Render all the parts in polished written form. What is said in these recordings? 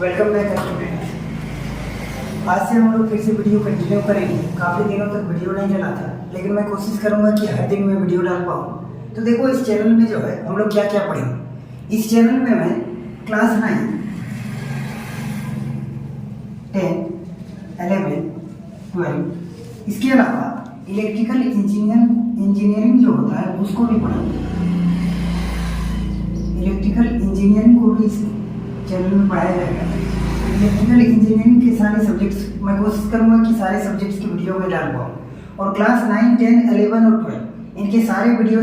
Welcome back students. आज से हम लोग फिर से वीडियो कंटिन्यू करेंगे। काफ़ी दिनों तक वीडियो नहीं डला था, लेकिन मैं कोशिश करूंगा कि हर दिन मैं वीडियो डाल पाऊँ। तो देखो, इस चैनल में जो है हम लोग क्या क्या पढ़ेंगे। इस चैनल में मैं क्लास 9, 10, 11, 12 इसके अलावा इलेक्ट्रिकल इंजीनियरिंग जो होता है उसको भी पढ़ाऊँगा। इलेक्ट्रिकल इंजीनियरिंग को भी इस चैनल में पढ़ाया जाएगा। इलेक्ट्रिकल इंजीनियरिंग के सारे सब्जेक्ट्स मैं कोशिश करूंगा कि सारे सब्जेक्ट्स की वीडियो में डाल पाऊँ। और क्लास 9, 10, 11 और 12 इनके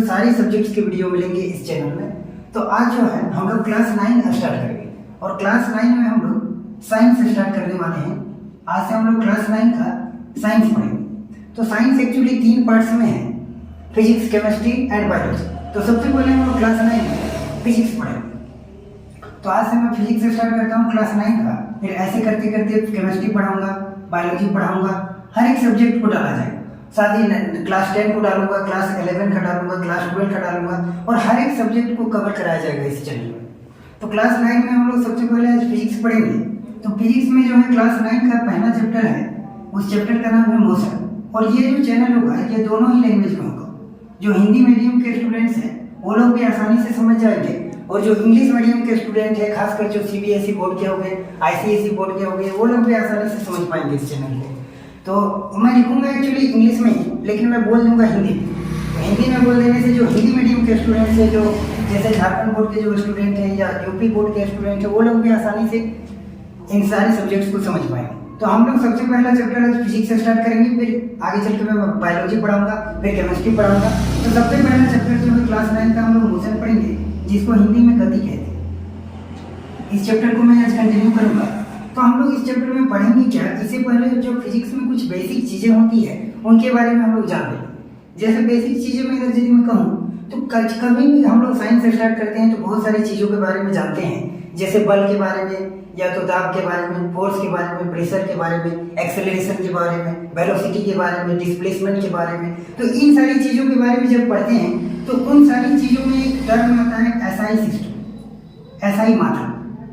सारे सब्जेक्ट्स के वीडियो मिलेंगे इस चैनल में। तो आज जो है हम लोग क्लास 9 स्टार्ट करेंगे और क्लास 9 में हम लोग साइंस स्टार्ट करने वाले हैं। आज से हम लोग क्लास 9 का साइंस पढ़ेंगे। तो साइंस एक्चुअली 3 पार्ट्स में है, फिजिक्स, केमिस्ट्री एंड बायोलॉजी। तो सबसे पहले हम लोग क्लास 9 में फिजिक्स पढ़ेंगे। तो आज से मैं फिजिक्स स्टार्ट करता हूँ क्लास 9 का। फिर ऐसे करते करते केमिस्ट्री पढ़ाऊंगा, बायोलॉजी पढ़ाऊंगा, हर एक सब्जेक्ट को डाला जाएगा। साथ ही क्लास 10 को डालूंगा, क्लास 11 का डालूंगा, क्लास 12 का डालूंगा और हर एक सब्जेक्ट को कवर कराया जाएगा इस चैनल में। तो क्लास 9 में हम लोग सबसे पहले आज फिजिक्स पढ़ेंगे। तो फिजिक्स में जो है क्लास 9 का पहला चैप्टर है, उस चैप्टर का नाम है मोशन। और ये जो चैनल होगा ये दोनों ही लैंग्वेज में होगा। जो हिंदी मीडियम के स्टूडेंट्स हैं वो लोग भी आसानी से समझ जाएंगे, और जो इंग्लिश मीडियम के स्टूडेंट है, खासकर जो सीबीएसई बोर्ड के हो गए, आईसीएसई बोर्ड के हो गए, वो लोग भी आसानी से समझ पाएंगे इस चैनल को। तो मैं लिखूंगा एक्चुअली इंग्लिश में ही, लेकिन मैं बोल दूंगा हिंदी में। तो हिंदी में बोल देने से जो हिंदी मीडियम के स्टूडेंट्स हैं, जो जैसे झारखंड बोर्ड के जो स्टूडेंट हैं या यूपी बोर्ड के स्टूडेंट हैं, वो लोग भी आसानी से इन सारे सब्जेक्ट्स को समझ पाएंगे। तो हम लोग सबसे पहला चैप्टर आज फिजिक्स से स्टार्ट करेंगे, फिर आगे चल के मैं बायोलॉजी पढ़ाऊंगा, फिर केमिस्ट्री पढ़ाऊंगा। तो सबसे पहला चैप्टर जो है क्लास 9 का हम लोग मोशन पढ़ेंगे, जिसको हिंदी में गति कहते हैं। इस चैप्टर को मैं आज कंटिन्यू करूंगा। तो हम लोग इस चैप्टर में पढ़ेंगे क्या, इससे पहले जो फिजिक्स में कुछ बेसिक चीज़ें होती है उनके बारे में हम लोग जान लेंगे। जैसे बेसिक चीज़ें में अगर यदि मैं कहूँ तो कभी भी हम लोग साइंस स्टार्ट करते हैं तो बहुत सारी चीज़ों के बारे में जानते हैं, जैसे बल के बारे में, या तो दाब के बारे में, फोर्स के बारे में, प्रेशर के बारे में, एक्सेलरेशन के बारे में, वेलोसिटी के बारे में, डिस्प्लेसमेंट के बारे में। तो इन सारी चीज़ों के बारे में जब पढ़ते हैं तो उन सारी चीज़ों में एक टर्म आता है एसआई सिस्टम, एसआई मात्रा,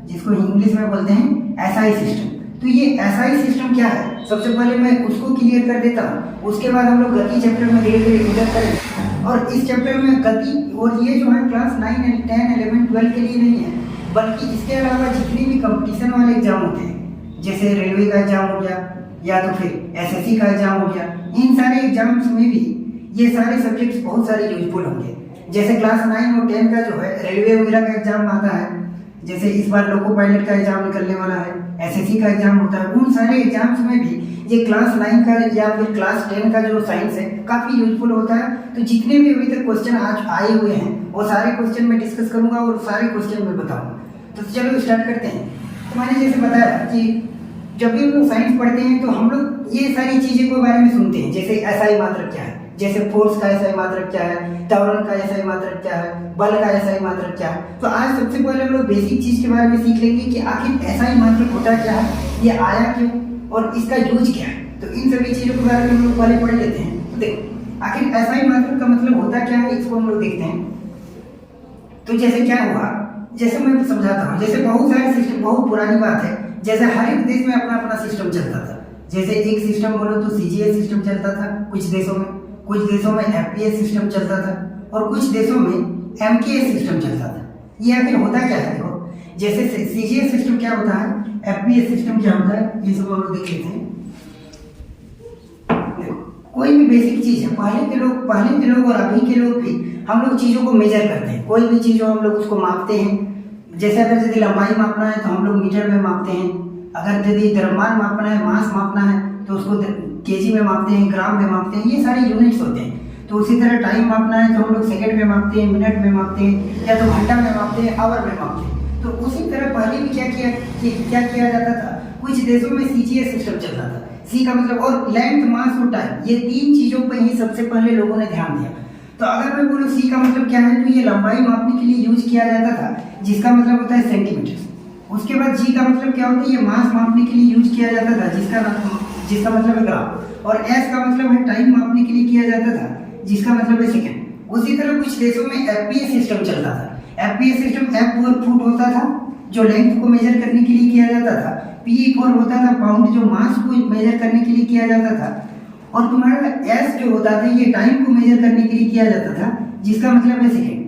जिसको इंग्लिश में बोलते हैं एसआई सिस्टम। तो ये एसआई सिस्टम क्या है, सबसे पहले मैं उसको क्लियर कर देता हूँ। उसके बाद हम लोग गति चैप्टर में धीरे धीरे इंटर करेंगे। और इस चैप्टर में गति, और ये जो है क्लास 9, 10, 11, 12 के लिए नहीं है, बल्कि इसके अलावा जितने भी कंपटीशन वाले एग्जाम होते हैं, जैसे रेलवे का एग्जाम हो गया या तो फिर एसएससी का एग्जाम हो गया, इन सारे एग्जाम्स में भी ये सारे सब्जेक्ट्स बहुत सारे यूजफुल होंगे। जैसे क्लास 9 और 10 का जो है रेलवे वगैरह का एग्जाम आता है, जैसे इस बार लोको पायलट का एग्जाम निकलने वाला है, एसएससी का एग्जाम होता है, उन सारे एग्जाम्स में भी ये क्लास 9 का या फिर क्लास 10 का जो साइंस है काफ़ी यूजफुल होता है। तो जितने भी अभी तक क्वेश्चन आज आए हुए हैं वो सारे क्वेश्चन मैं डिस्कस करूंगा और सारे क्वेश्चन मैं बताऊंगा। तो चलो स्टार्ट करते हैं। तो मैंने जैसे बताया कि जब भी हम लोग साइंस पढ़ते हैं तो हम लोग ये सारी चीज़ों के बारे में सुनते हैं, जैसे एसआई मात्रक क्या है, जैसे फोर्स का एसआई मात्रक क्या है, त्वरण का एसआई मात्रक क्या है, बल का एसआई मात्रक क्या है। तो आज सबसे पहले हम लोग बेसिक चीज़ के बारे में सीख लेंगे कि आखिर एसआई मात्रक होता क्या है, ये आया क्यों और इसका यूज क्या है। तो इन सभी चीज़ों के बारे में हम लोग पहले पढ़ लेते हैं। तो देखो, आखिर एसआई मात्रक का मतलब होता क्या है, इसको हम लोग देखते हैं। तो जैसे क्या हुआ, जैसे मैं समझाता हूँ, जैसे बहुत सारे सिस्टम, बहुत पुरानी बात है, जैसे हर एक देश में अपना अपना सिस्टम चलता था। जैसे एक सिस्टम बोलो तो सीजीएस सिस्टम चलता था कुछ देशों में एफपीएस सिस्टम चलता था और कुछ देशों में एमकेएस सिस्टम चलता था। ये आखिर होता क्या है, देखो, जैसे सीजीएस सिस्टम क्या होता है, एफपीएस सिस्टम क्या होता है, ये सब हम लोग देख लेते हैं। देखो, कोई भी बेसिक चीज़ है, पहले के लोग और अभी के लोग भी हम लोग चीज़ों को मेजर करते हैं। कोई भी चीज़ हम लोग उसको मापते हैं। जैसे अगर यदि लंबाई मापना है तो हम लोग मीटर में मापते हैं, अगर यदि द्रव्यमान मापना है, मास मापना है तो उसको केजी में मापते हैं, ग्राम में मापते हैं, ये सारे यूनिट्स होते हैं। तो उसी तरह टाइम मापना है तो हम लोग सेकंड में मापते हैं, मिनट में मापते हैं, या तो घंटा में मापते हैं, आवर में मापते हैं। तो उसी तरह पहले भी क्या किया जाता था, कुछ देशों में सीजीएस सिस्टम चलता था। सी का मतलब, और लेंथ, मास और टाइम, ये 3 चीज़ों पर ही सबसे पहले लोगों ने ध्यान दिया। तो अगर मैं बोलूँ सी का मतलब क्या है, तो ये लंबाई मापने के लिए यूज किया जाता था, जिसका मतलब होता है सेंटीमीटर। उसके बाद जी का मतलब क्या होता है, ये मास मापने के लिए यूज किया जाता था, जिसका मतलब है ग्राम। और एस का मतलब है टाइम मापने के लिए किया जाता था, जिसका मतलब है सेकेंड। उसी तरह कुछ देशों में एफपीएस सिस्टम चलता था। एफपीएस सिस्टम एफ पर फुट होता था, जो लेंथ को मेजर करने के लिए किया जाता था, PE4 होता था पाउंड, जो मास को मेजर करने के लिए किया जाता था, और तुम्हारा S जो होता था ये टाइम को मेजर करने के लिए किया जाता था, जिसका मतलब है सेकेंड।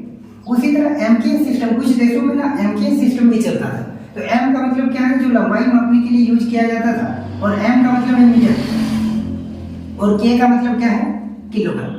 उसी तरह MKS सिस्टम, कुछ देशों में ना MKS सिस्टम भी चलता था। तो M का मतलब क्या है, जो लंबाई मापने के लिए यूज किया जाता था, और M का मतलब है मीटर, और K का मतलब क्या है, किलोग्राम।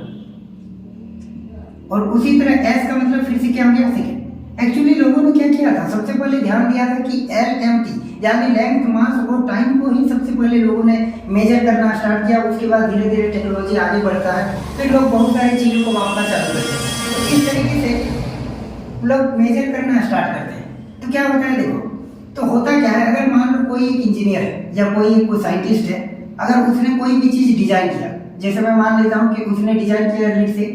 और उसी तरह S का मतलब फिर से क्या हो गया, सेकेंड। एक्चुअली लोगों ने क्या किया था, सबसे पहले ध्यान दिया था कि LMT यानी लेंथ, मास और टाइम को ही सबसे पहले लोगों ने मेजर करना स्टार्ट किया। उसके बाद धीरे धीरे टेक्नोलॉजी आगे बढ़ता है, फिर लोग बहुत सारी चीज़ों को मापना चालू करते हैं। तो इस तरीके से लोग मेजर करना स्टार्ट करते हैं। तो क्या होता है, देखो तो होता क्या है, अगर मान लो कोई एक इंजीनियर है या कोई साइंटिस्ट है, अगर उसने कोई भी चीज़ डिजाइन किया, जैसे मैं मान लेता हूँ कि उसने डिजाइन किया, रीड से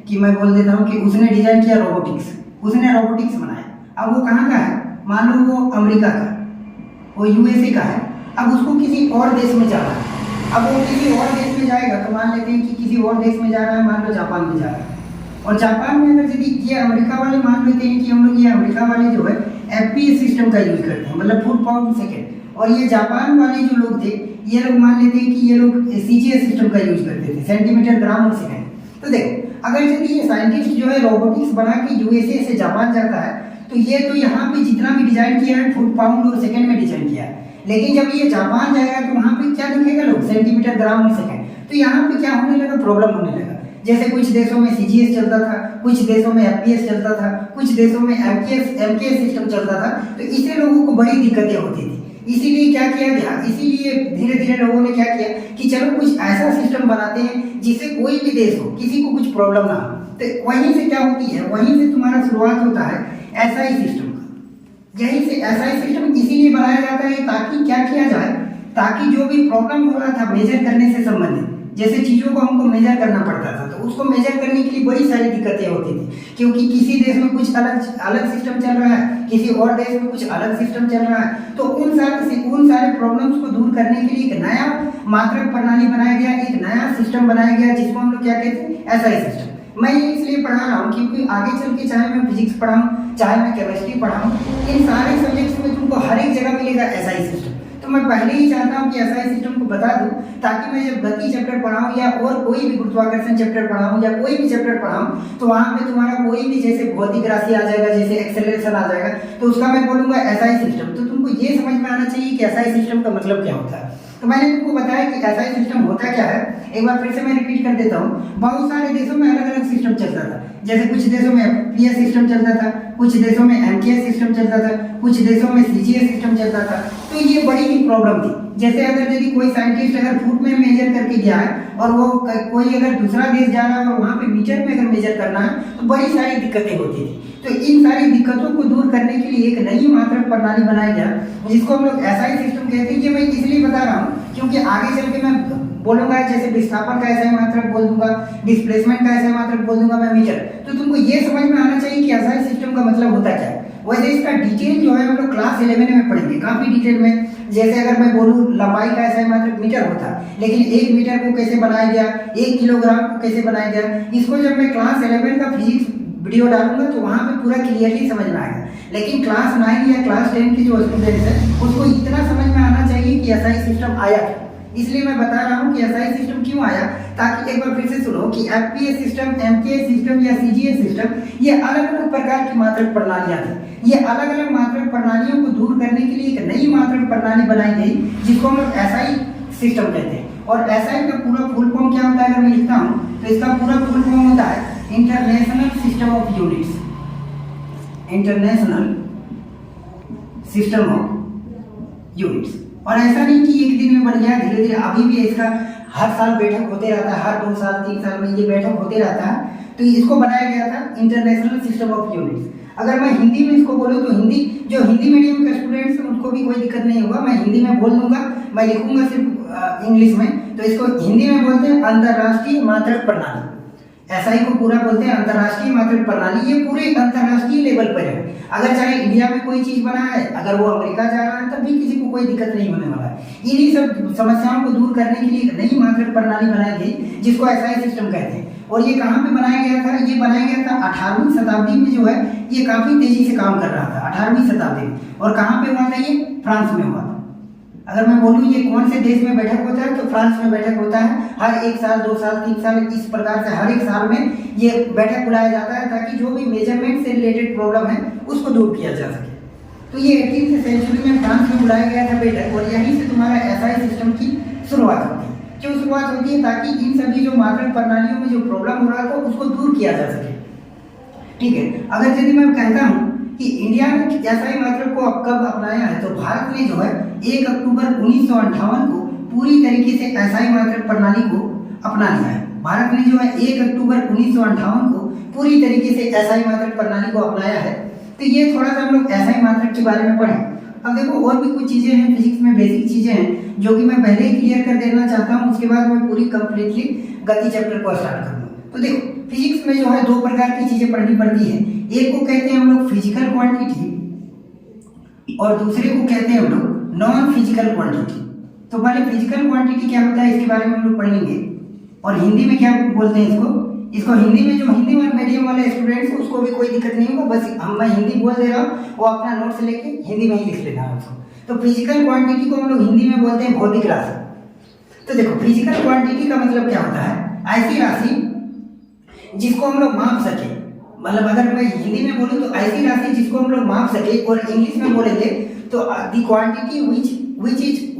कि मैं बोल देता हूँ कि उसने डिजाइन किया रोबोटिक्स, उसने रोबोटिक्स बनाया। अब वो कहाँ का है, मान लो वो अमेरिका का, वो USA का है। अब उसको किसी और देश में जाना है, अब वो किसी और देश में जाएगा, तो मान लेते हैं कि किसी और देश में जा रहा है, मान लो जापान में जा रहा है, और जापान में अगर यदि ये अमेरिका वाले, मान लेते हैं कि हम लोग ये अमेरिका वाले जो है FPS सिस्टम का यूज करते हैं, मतलब फुट पाउंड सेकेंड, और ये जापान वाले जो लोग थे, ये लोग मान लेते हैं कि ये लोग CGS सिस्टम का यूज करते थे, सेंटीमीटर ग्राम और सेकेंड। तो देखो, अगर यदि ये साइंटिस्ट जो है रोबोटिक्स बना के USA से जापान जाता है, तो ये तो यहाँ पे जितना भी डिजाइन किया है फुट पाउंड और सेकंड में डिजाइन किया है, लेकिन जब ये जापान जाएगा तो वहाँ पे क्या लिखेगा लोग, सेंटीमीटर ग्राम और सेकंड। तो यहाँ पे क्या होने लगा, प्रॉब्लम होने लगा। जैसे कुछ देशों में CGS चलता था, कुछ देशों में FPS चलता था, कुछ देशों में MKS सिस्टम चलता था, तो इससे लोगों को बड़ी दिक्कतें होती थी। इसीलिए क्या किया गया, इसीलिए धीरे धीरे लोगों ने क्या किया कि चलो कुछ ऐसा सिस्टम बनाते हैं जिससे कोई भी देश हो, किसी को कुछ प्रॉब्लम ना हो। तो वहीं से क्या होती है, वहीं से तुम्हारा शुरुआत होता है SI सिस्टम का। यहीं से SI सिस्टम इसीलिए बनाया जाता है ताकि क्या किया जाए, ताकि जो भी प्रॉब्लम हो रहा था मेजर करने से संबंधित, जैसे चीज़ों को हमको मेजर करना पड़ता था, तो उसको मेजर करने के लिए बड़ी सारी दिक्कतें होती थी, क्योंकि किसी देश में कुछ अलग सिस्टम चल रहा है, किसी और देश में कुछ अलग सिस्टम चल रहा है। तो उन सारे प्रॉब्लम्स को दूर करने के लिए एक नया मात्रक प्रणाली बनाया गया, एक नया सिस्टम बनाया गया, जिसको हम लोग क्या कहते हैं, SI सिस्टम। मैं ये इसलिए पढ़ा रहा हूँ क्योंकि आगे चल के चाहे मैं फिजिक्स पढ़ाऊँ, चाहे मैं केमिस्ट्री पढ़ाऊँ, इन सारे सब्जेक्ट्स में तुमको हर एक जगह मिलेगा SI सिस्टम। तो मैं पहले ही चाहता हूँ कि SI सिस्टम को बता दूं, ताकि मैं जब गति चैप्टर पढ़ाऊँ या और कोई भी गुरुत्वाकर्षण चैप्टर पढ़ाऊँ या कोई भी चैप्टर पढ़ाऊँ, तो वहाँ पे तुम्हारा कोई भी जैसे भौतिक राशि आ जाएगा, जैसे एक्सेलरेशन आ जाएगा, तो उसका मैं बोलूँगा SI सिस्टम। तो तुमको ये समझ में आना चाहिए कि SI सिस्टम का मतलब क्या होता है। तो मैंने तुमको बताया कि SI सिस्टम होता क्या है, एक बार फिर से मैं रिपीट कर देता हूँ। बहुत सारे देशों में अलग अलग सिस्टम चलता था, जैसे कुछ देशों में FPS सिस्टम चलता था, कुछ देशों में MKS सिस्टम चलता था, कुछ देशों में CGS सिस्टम चलता था। तो ये बड़ी ही प्रॉब्लम थी। जैसे अगर यदि कोई साइंटिस्ट अगर फुट में मेजर करके गया है और वो कोई अगर दूसरा देश जा रहा है और वहाँ पे मीटर में अगर मेजर करना है, तो बड़ी सारी दिक्कतें होती थी। तो इन सारी दिक्कतों को दूर करने के लिए एक नई मात्रक प्रणाली बनाई गया, जिसको हम लोग SI सिस्टम कहते हैं। ये मैं इसलिए बता रहा हूँ क्योंकि आगे चल के मैं बोलूंगा, जैसे विस्थापन का SI मात्रक बोल दूंगा, डिस्प्लेसमेंट का SI मात्रक बोल दूंगा मैं, मीटर। तो तुमको ये समझ में आना चाहिए कि SI सिस्टम का मतलब होता क्या है। वैसे इसका डिटेल जो है हम लोग क्लास 11 में पढ़ेंगे काफी डिटेल में। जैसे अगर मैं बोलूँ लंबाई का SI मात्रक मीटर होता है, लेकिन 1 मीटर को कैसे बनाया गया, 1 किलोग्राम को कैसे बनाया गया, इसको जब मैं क्लास 11 का फिजिक्स वीडियो डालूंगा तो वहाँ पे पूरा क्लियरली समझ में आएगा। लेकिन क्लास 9 या क्लास 10 के जो स्टूडेंट्स हैं उसको इतना समझ में आना चाहिए कि SI सिस्टम आया। इसलिए मैं बता रहा हूँ कि SI सिस्टम क्यों आया, ताकि एक बार फिर से सुनो कि FPS सिस्टम, MKS सिस्टम या CGS सिस्टम, ये अलग अलग प्रकार की मात्रक प्रणालियाँ थी। ये अलग अलग मात्रक प्रणालियों को दूर करने के लिए एक नई मात्रक प्रणाली बनाई गई, जिसको हम लोग SI सिस्टम कहते हैं। और SI का पूरा फुल फॉर्म क्या होता है, अगर मैं लिखता हूँ तो इसका पूरा फुल फॉर्म होता है international system of units. International system of units. और ऐसा नहीं कि एक दिन में बन गया, धीरे धीरे अभी भी इसका हर साल बैठक होते रहता है, हर 2 साल 3 साल में ये बैठक होते रहता है। तो इसको बनाया गया था इंटरनेशनल सिस्टम ऑफ यूनिट्स। अगर मैं हिंदी में इसको बोलूँ तो हिंदी मीडियम के स्टूडेंट्स हैं उनको भी कोई दिक्कत नहीं होगा, मैं हिंदी में बोल दूंगा, मैं लिखूंगा सिर्फ इंग्लिश में। तो इसको हिंदी में बोलते हैं अंतर्राष्ट्रीय मात्रक प्रणाली। SI को पूरा बोलते हैं अंतर्राष्ट्रीय मात्रक प्रणाली। ये पूरे अंतर्राष्ट्रीय लेवल पर है। अगर चाहे इंडिया में कोई चीज बना है, अगर वो अमेरिका जा रहा है, तब भी किसी को कोई दिक्कत नहीं होने वाला है। इन्हीं सब समस्याओं को दूर करने के लिए एक नई मात्रक प्रणाली बनाई गई, जिसको SI सिस्टम कहते हैं। और ये कहाँ पे बनाया गया था, ये बनाया गया था 18वीं शताब्दी में, जो है ये काफी तेजी से काम कर रहा था 18वीं शताब्दी में। और कहाँ पे हुआ था, ये फ्रांस में हुआ था। अगर मैं बोलूँ ये कौन से देश में बैठक होता है, तो फ्रांस में बैठक होता है। हर 1 साल 2 साल 3 साल इस प्रकार से हर एक साल में ये बैठक बुलाया जाता है, ताकि जो भी मेजरमेंट से रिलेटेड प्रॉब्लम है उसको दूर किया जा सके। तो ये 18वीं सेंचुरी में फ्रांस में बुलाया गया था बैठक, और यहीं से तुम्हारा SI सिस्टम की शुरुआत होती है। क्यों शुरुआत होती है? ताकि इन सभी जो मात्रक प्रणालियों में जो प्रॉब्लम हो रहा था उसको दूर किया जा सके। ठीक है, अगर यदि मैं कहता हूँ कि इंडिया ने SI मात्रक को अब कब अपनाया है, तो भारत ने जो है 1 अक्टूबर 1958 को पूरी तरीके से SI मात्रक प्रणाली को अपना लिया है। भारत ने जो है 1 अक्टूबर 1958 को पूरी तरीके से SI मात्रक प्रणाली को अपनाया है। तो ये थोड़ा सा हम लोग SI मात्रक के बारे में पढ़ें। अब देखो और भी कुछ चीजें हैं फिजिक्स में, बेसिक चीजें हैं जो कि मैं पहले ही क्लियर कर देना चाहता हूँ, उसके बाद मैं पूरी कंप्लीटली गति चैप्टर को स्टार्ट करूँगा। तो देखो फिजिक्स में जो है 2 प्रकार की चीजें पढ़नी पड़ती है। एक को कहते हैं हम लोग फिजिकल क्वांटिटी और दूसरे को कहते हैं हम लोग नॉन फिजिकल क्वांटिटी। तो पहले फिजिकल क्वांटिटी क्या होता है इसके बारे में हम लोग पढ़ेंगे, और हिंदी में क्या बोलते हैं इसको हिंदी में जो हिंदी मीडियम वाले स्टूडेंट्स उसको भी कोई दिक्कत नहीं होगा, बस मैं हिंदी बोल दे रहा हूँ, वो अपना नोट्स लेके हिंदी में ही लिख लेना है उसको। तो फिजिकल क्वांटिटी को हम लोग हिंदी में बोलते हैं भौतिक राशि। तो देखो फिजिकल क्वांटिटी का मतलब क्या होता है? ऐसी राशि जिसको हम लोग माप सके, मतलब अगर मैं हिंदी में बोलूँ तो ऐसी राशि जिसको हम लोग माप सके, और इंग्लिश में बोलेंगे तो the quantity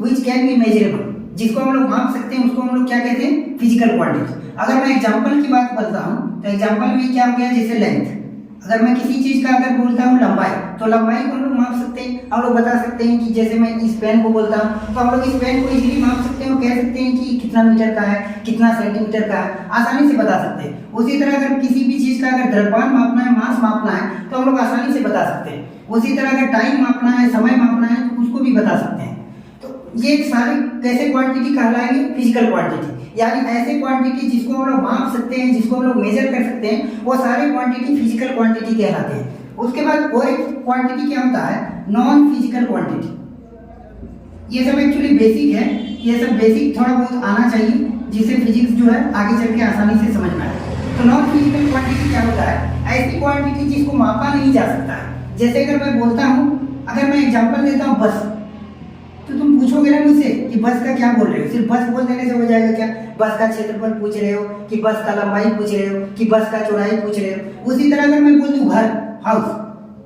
which can be measurable, जिसको हम लोग माप सकते हैं उसको हम लोग क्या कहते हैं? Physical quantity. अगर मैं एग्जांपल की बात करता हूँ तो एग्जांपल में क्या हो गया, जैसे लेंथ। अगर मैं किसी चीज का अगर बोलता हूँ लंबाई, तो लंबाई को हम लोग माप सकते हैं। हम लोग बता सकते हैं कि जैसे मैं इस पेन को बोलता हूँ तो हम लोग इस पेन को इजीली माप सकते हैं, कह सकते हैं कि कितना मीटर का है, कितना सेंटीमीटर का है, आसानी से बता सकते हैं। उसी तरह अगर किसी भी चीज का अगर द्रव्यमान मापना है, मास मापना है, तो हम लोग आसानी से बता सकते हैं। उसी तरह अगर टाइम मापना है, समय मापना है, तो उसको भी बता सकते हैं। ये सारे कैसे क्वांटिटी कहलाएंगे? फिजिकल क्वांटिटी, यानी ऐसे क्वांटिटी जिसको हम लोग माप सकते हैं, जिसको हम लोग मेजर कर सकते हैं, वो सारे क्वांटिटी फिजिकल क्वांटिटी कहलाते हैं। उसके बाद और एक क्वांटिटी क्या होता है? Non physical quantity. ये सब एक्चुअली बेसिक है, ये सब बेसिक थोड़ा बहुत आना चाहिए, जिससे फिजिक्स जो है आगे चल के आसानी से समझ में आए। तो नॉन फिजिकल क्वांटिटी क्या होता है? ऐसी क्वांटिटी जिसको मापा नहीं जा सकता है। जैसे अगर मैं बोलता हूँ, अगर मैं एग्जाम्पल देता हूँ बस, तो तुम पूछोगे ना मुझसे कि बस का क्या बोल रहे हो? सिर्फ बस बोल देने से हो जाएगा क्या? बस का क्षेत्रफल पूछ रहे हो, कि बस का लंबाई पूछ रहे हो, कि बस का चौड़ाई पूछ रहे हो। उसी तरह अगर मैं बोल दूं घर, हाउस,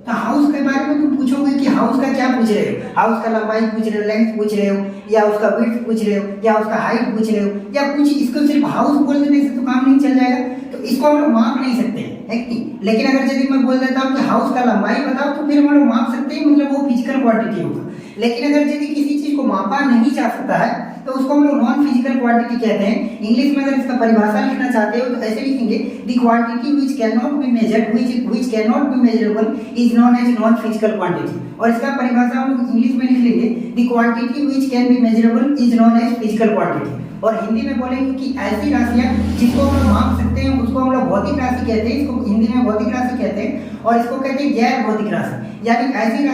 तो हाउस के बारे में तुम पूछोगे कि हाउस का क्या पूछ रहे हो? हाउस का लंबाई पूछ रहे हो, लेंथ पूछ रहे हो, या उसका विड्थ पूछ रहे हो, या उसका हाइट पूछ रहे हो, या कुछ। इसको सिर्फ हाउस बोल देने से तो काम नहीं चल जाएगा, तो इसको हम लोग माप नहीं सकते है कि। लेकिन अगर यदि मैं बोल देता हूँ कि हाउस का लंबाई बताओ, तो फिर हम लोग माप सकते हैं, मतलब वो फिजिकल क्वांटिटी होगा। लेकिन अगर यदि किसी चीज को मापा नहीं जा सकता है, तो उसको हम लोग नॉन फिजिकल क्वांटिटी कहते हैं। इंग्लिश में अगर इसका परिभाषा लिखना चाहते हो तो ऐसे लिखेंगे, the quantity which can not be measured, which can not be measurable is known as non physical quantity. और इसका परिभाषा हम लोग इंग्लिश में लिख लेंगे, the quantity which can be measurable is known as physical quantity. और हिंदी में बोलेंगे कि ऐसी राशियां जिसको हम लोग माप सकते हैं उसको हम लोग भौतिक राशि कहते हैं। इसको हिंदी में भौतिक राशि कहते हैं, और इसको कहते हैं गैर भौतिक राशि। यानी ऐसी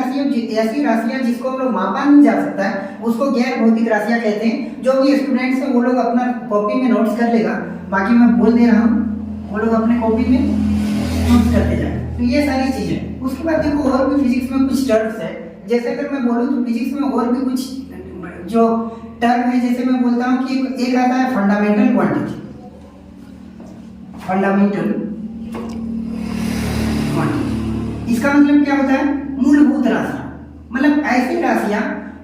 राशियां जिसको हम लोग मापा नहीं जा सकता है उसको गैर भौतिक राशियां कहते हैं। जो भी स्टूडेंट्स हैं वो लोग अपना कॉपी में नोट्स कर लेगा, बाकी मैं बोल दे रहा हूँ, वो लोग अपने कॉपी में नोट्स करते जाए। तो ये सारी चीजें। उसके बाद देखो और भी फिजिक्स में कुछ टर्म्स है। जैसे अगर मैं बोलूँ तो फिजिक्स में और भी कुछ जो टर्म है, जैसे मैं बोलता हूँ कि एक आता है फंडामेंटल क्वांटिटी। फंडामेंटल क्वांटिटी, इसका मतलब क्या होता है? मूलभूत राशियां, मतलब ऐसी राशियां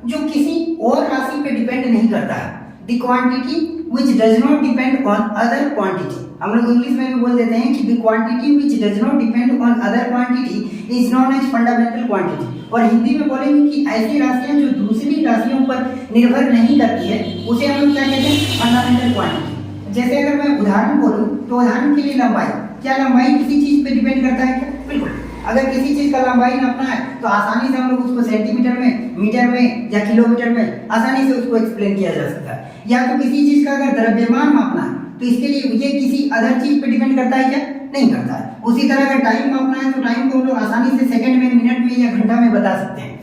जो किसी और राशि पे डिपेंड नहीं करता है। The quantity which does not depend on other quantity. हम लोग इंग्लिश में भी बोल देते हैं कि the quantity which does not depend on other quantity is known as fundamental quantity. और हिंदी में बोलेंगे कि ऐसी राशियां जो दूसरी राशियों पर निर्भर नहीं करती है उसे हम लोग क्या कहते हैं? Fundamental quantity. जैसे अगर मैं उदाहरण बोलूं तो उदाहरण के लिए लंबाई, क्या लंबाई किसी चीज पे डिपेंड करता है क्या? बिल्कुल। अगर किसी चीज का लंबाई नापना है तो आसानी से हम लोग उसको सेंटीमीटर में, मीटर में या किलोमीटर में आसानी से उसको एक्सप्लेन किया जा सकता है। या तो किसी चीज का अगर द्रव्यमान मापना है तो इसके लिए ये किसी अदर चीज पे डिपेंड करता है क्या? नहीं करता है। उसी तरह अगर टाइम मापना है तो टाइम को हम लोग आसानी से सेकंड में, मिनट में या घंटा में बता सकते हैं।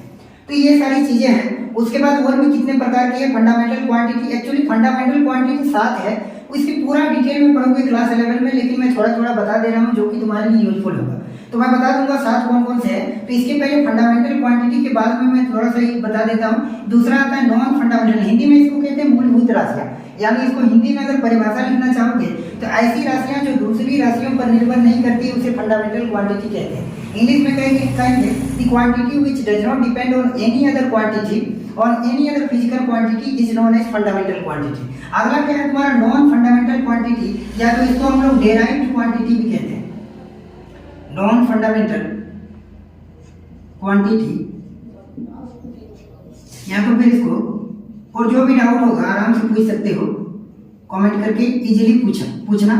तो ये सारी चीजें हैं। उसके बाद और भी कितने प्रकार की है fundamental quantity? Actually fundamental quantity 7 है, इसकी पूरा डिटेल में पढ़ोगे क्लास 11 में, लेकिन मैं थोड़ा थोड़ा बता दे रहा हूँ जो कि तुम्हारे लिए यूजफुल होगा। तो मैं बता दूंगा 7 कौन कौन से हैं। तो इसके पहले फंडामेंटल क्वांटिटी के बाद में मैं थोड़ा सा ही बता देता हूँ। दूसरा आता है नॉन फंडामेंटल, हिंदी में इसको कहते हैं मूलभूत राशियाँ, यानी इसको हिंदी में अगर परिभाषा लिखना चाहोगे तो ऐसी राशियाँ जो दूसरी राशियों पर निर्भर नहीं करती उसे फंडामेंटल क्वांटिटी कहते हैं। इंग्लिश में कहेंगे the quantity which does not depend on any other quantity on any other physical quantity is known as fundamental quantity. अगला क्या है तुम्हारा नॉन फंडामेंटल क्वांटिटी, या तो इसको हम लोग डेराइव्ड क्वांटिटी भी कहते हैं। नॉन फंडामेंटल क्वांटिटी, या तो फिर इसको, और जो भी डाउट होगा आराम से पूछ सकते हो, कमेंट करके इजीली पूछना,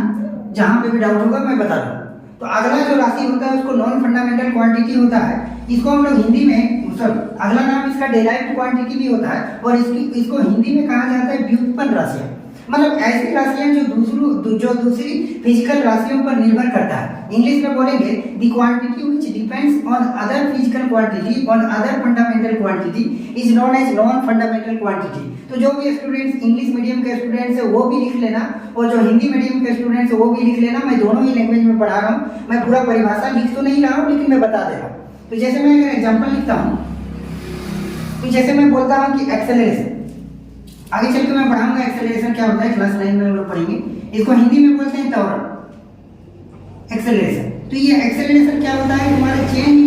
जहां पे भी डाउट होगा मैं बता दूंगा। तो अगला जो राशि होता है उसको नॉन फंडामेंटल क्वांटिटी होता है। इसको हम लोग हिंदी में अगला नाम इसका डेराइव्ड क्वांटिटी भी होता है, और इसको हिंदी में कहा जाता है व्युत्पन्न राशियां। मतलब ऐसी राशियां जो दूसरी फिजिकल राशियों पर निर्भर करता है। इंग्लिश में बोलेंगे the quantity which depends on other physical quantity on other fundamental quantity is known as non fundamental quantity. तो जो भी स्टूडेंट्स इंग्लिश मीडियम के स्टूडेंट्स है वो भी लिख लेना, और जो हिंदी मीडियम के स्टूडेंट्स है वो भी लिख लेना। मैं दोनों ही लैंग्वेज में पढ़ा रहा हूँ, मैं पूरा परिभाषा लिख तो नहीं रहा हूँ लेकिन मैं बता दे रहा हूँ। तो जैसे मैं अगर एग्जाम्पल लिखता हूँ, तो जैसे मैं बोलता हूँ कि एक्सेलरेशन, आगे चल के मैं पढ़ाऊंगा एक्सेलरेशन क्या होता है, क्लास 9 में हम लोग पढ़ेंगे। इसको हिंदी में बोलते हैं त्वरण, एक्सेलरेशन। तो ये एक्सेलरेशन क्या होता है, तुम्हारा चेंज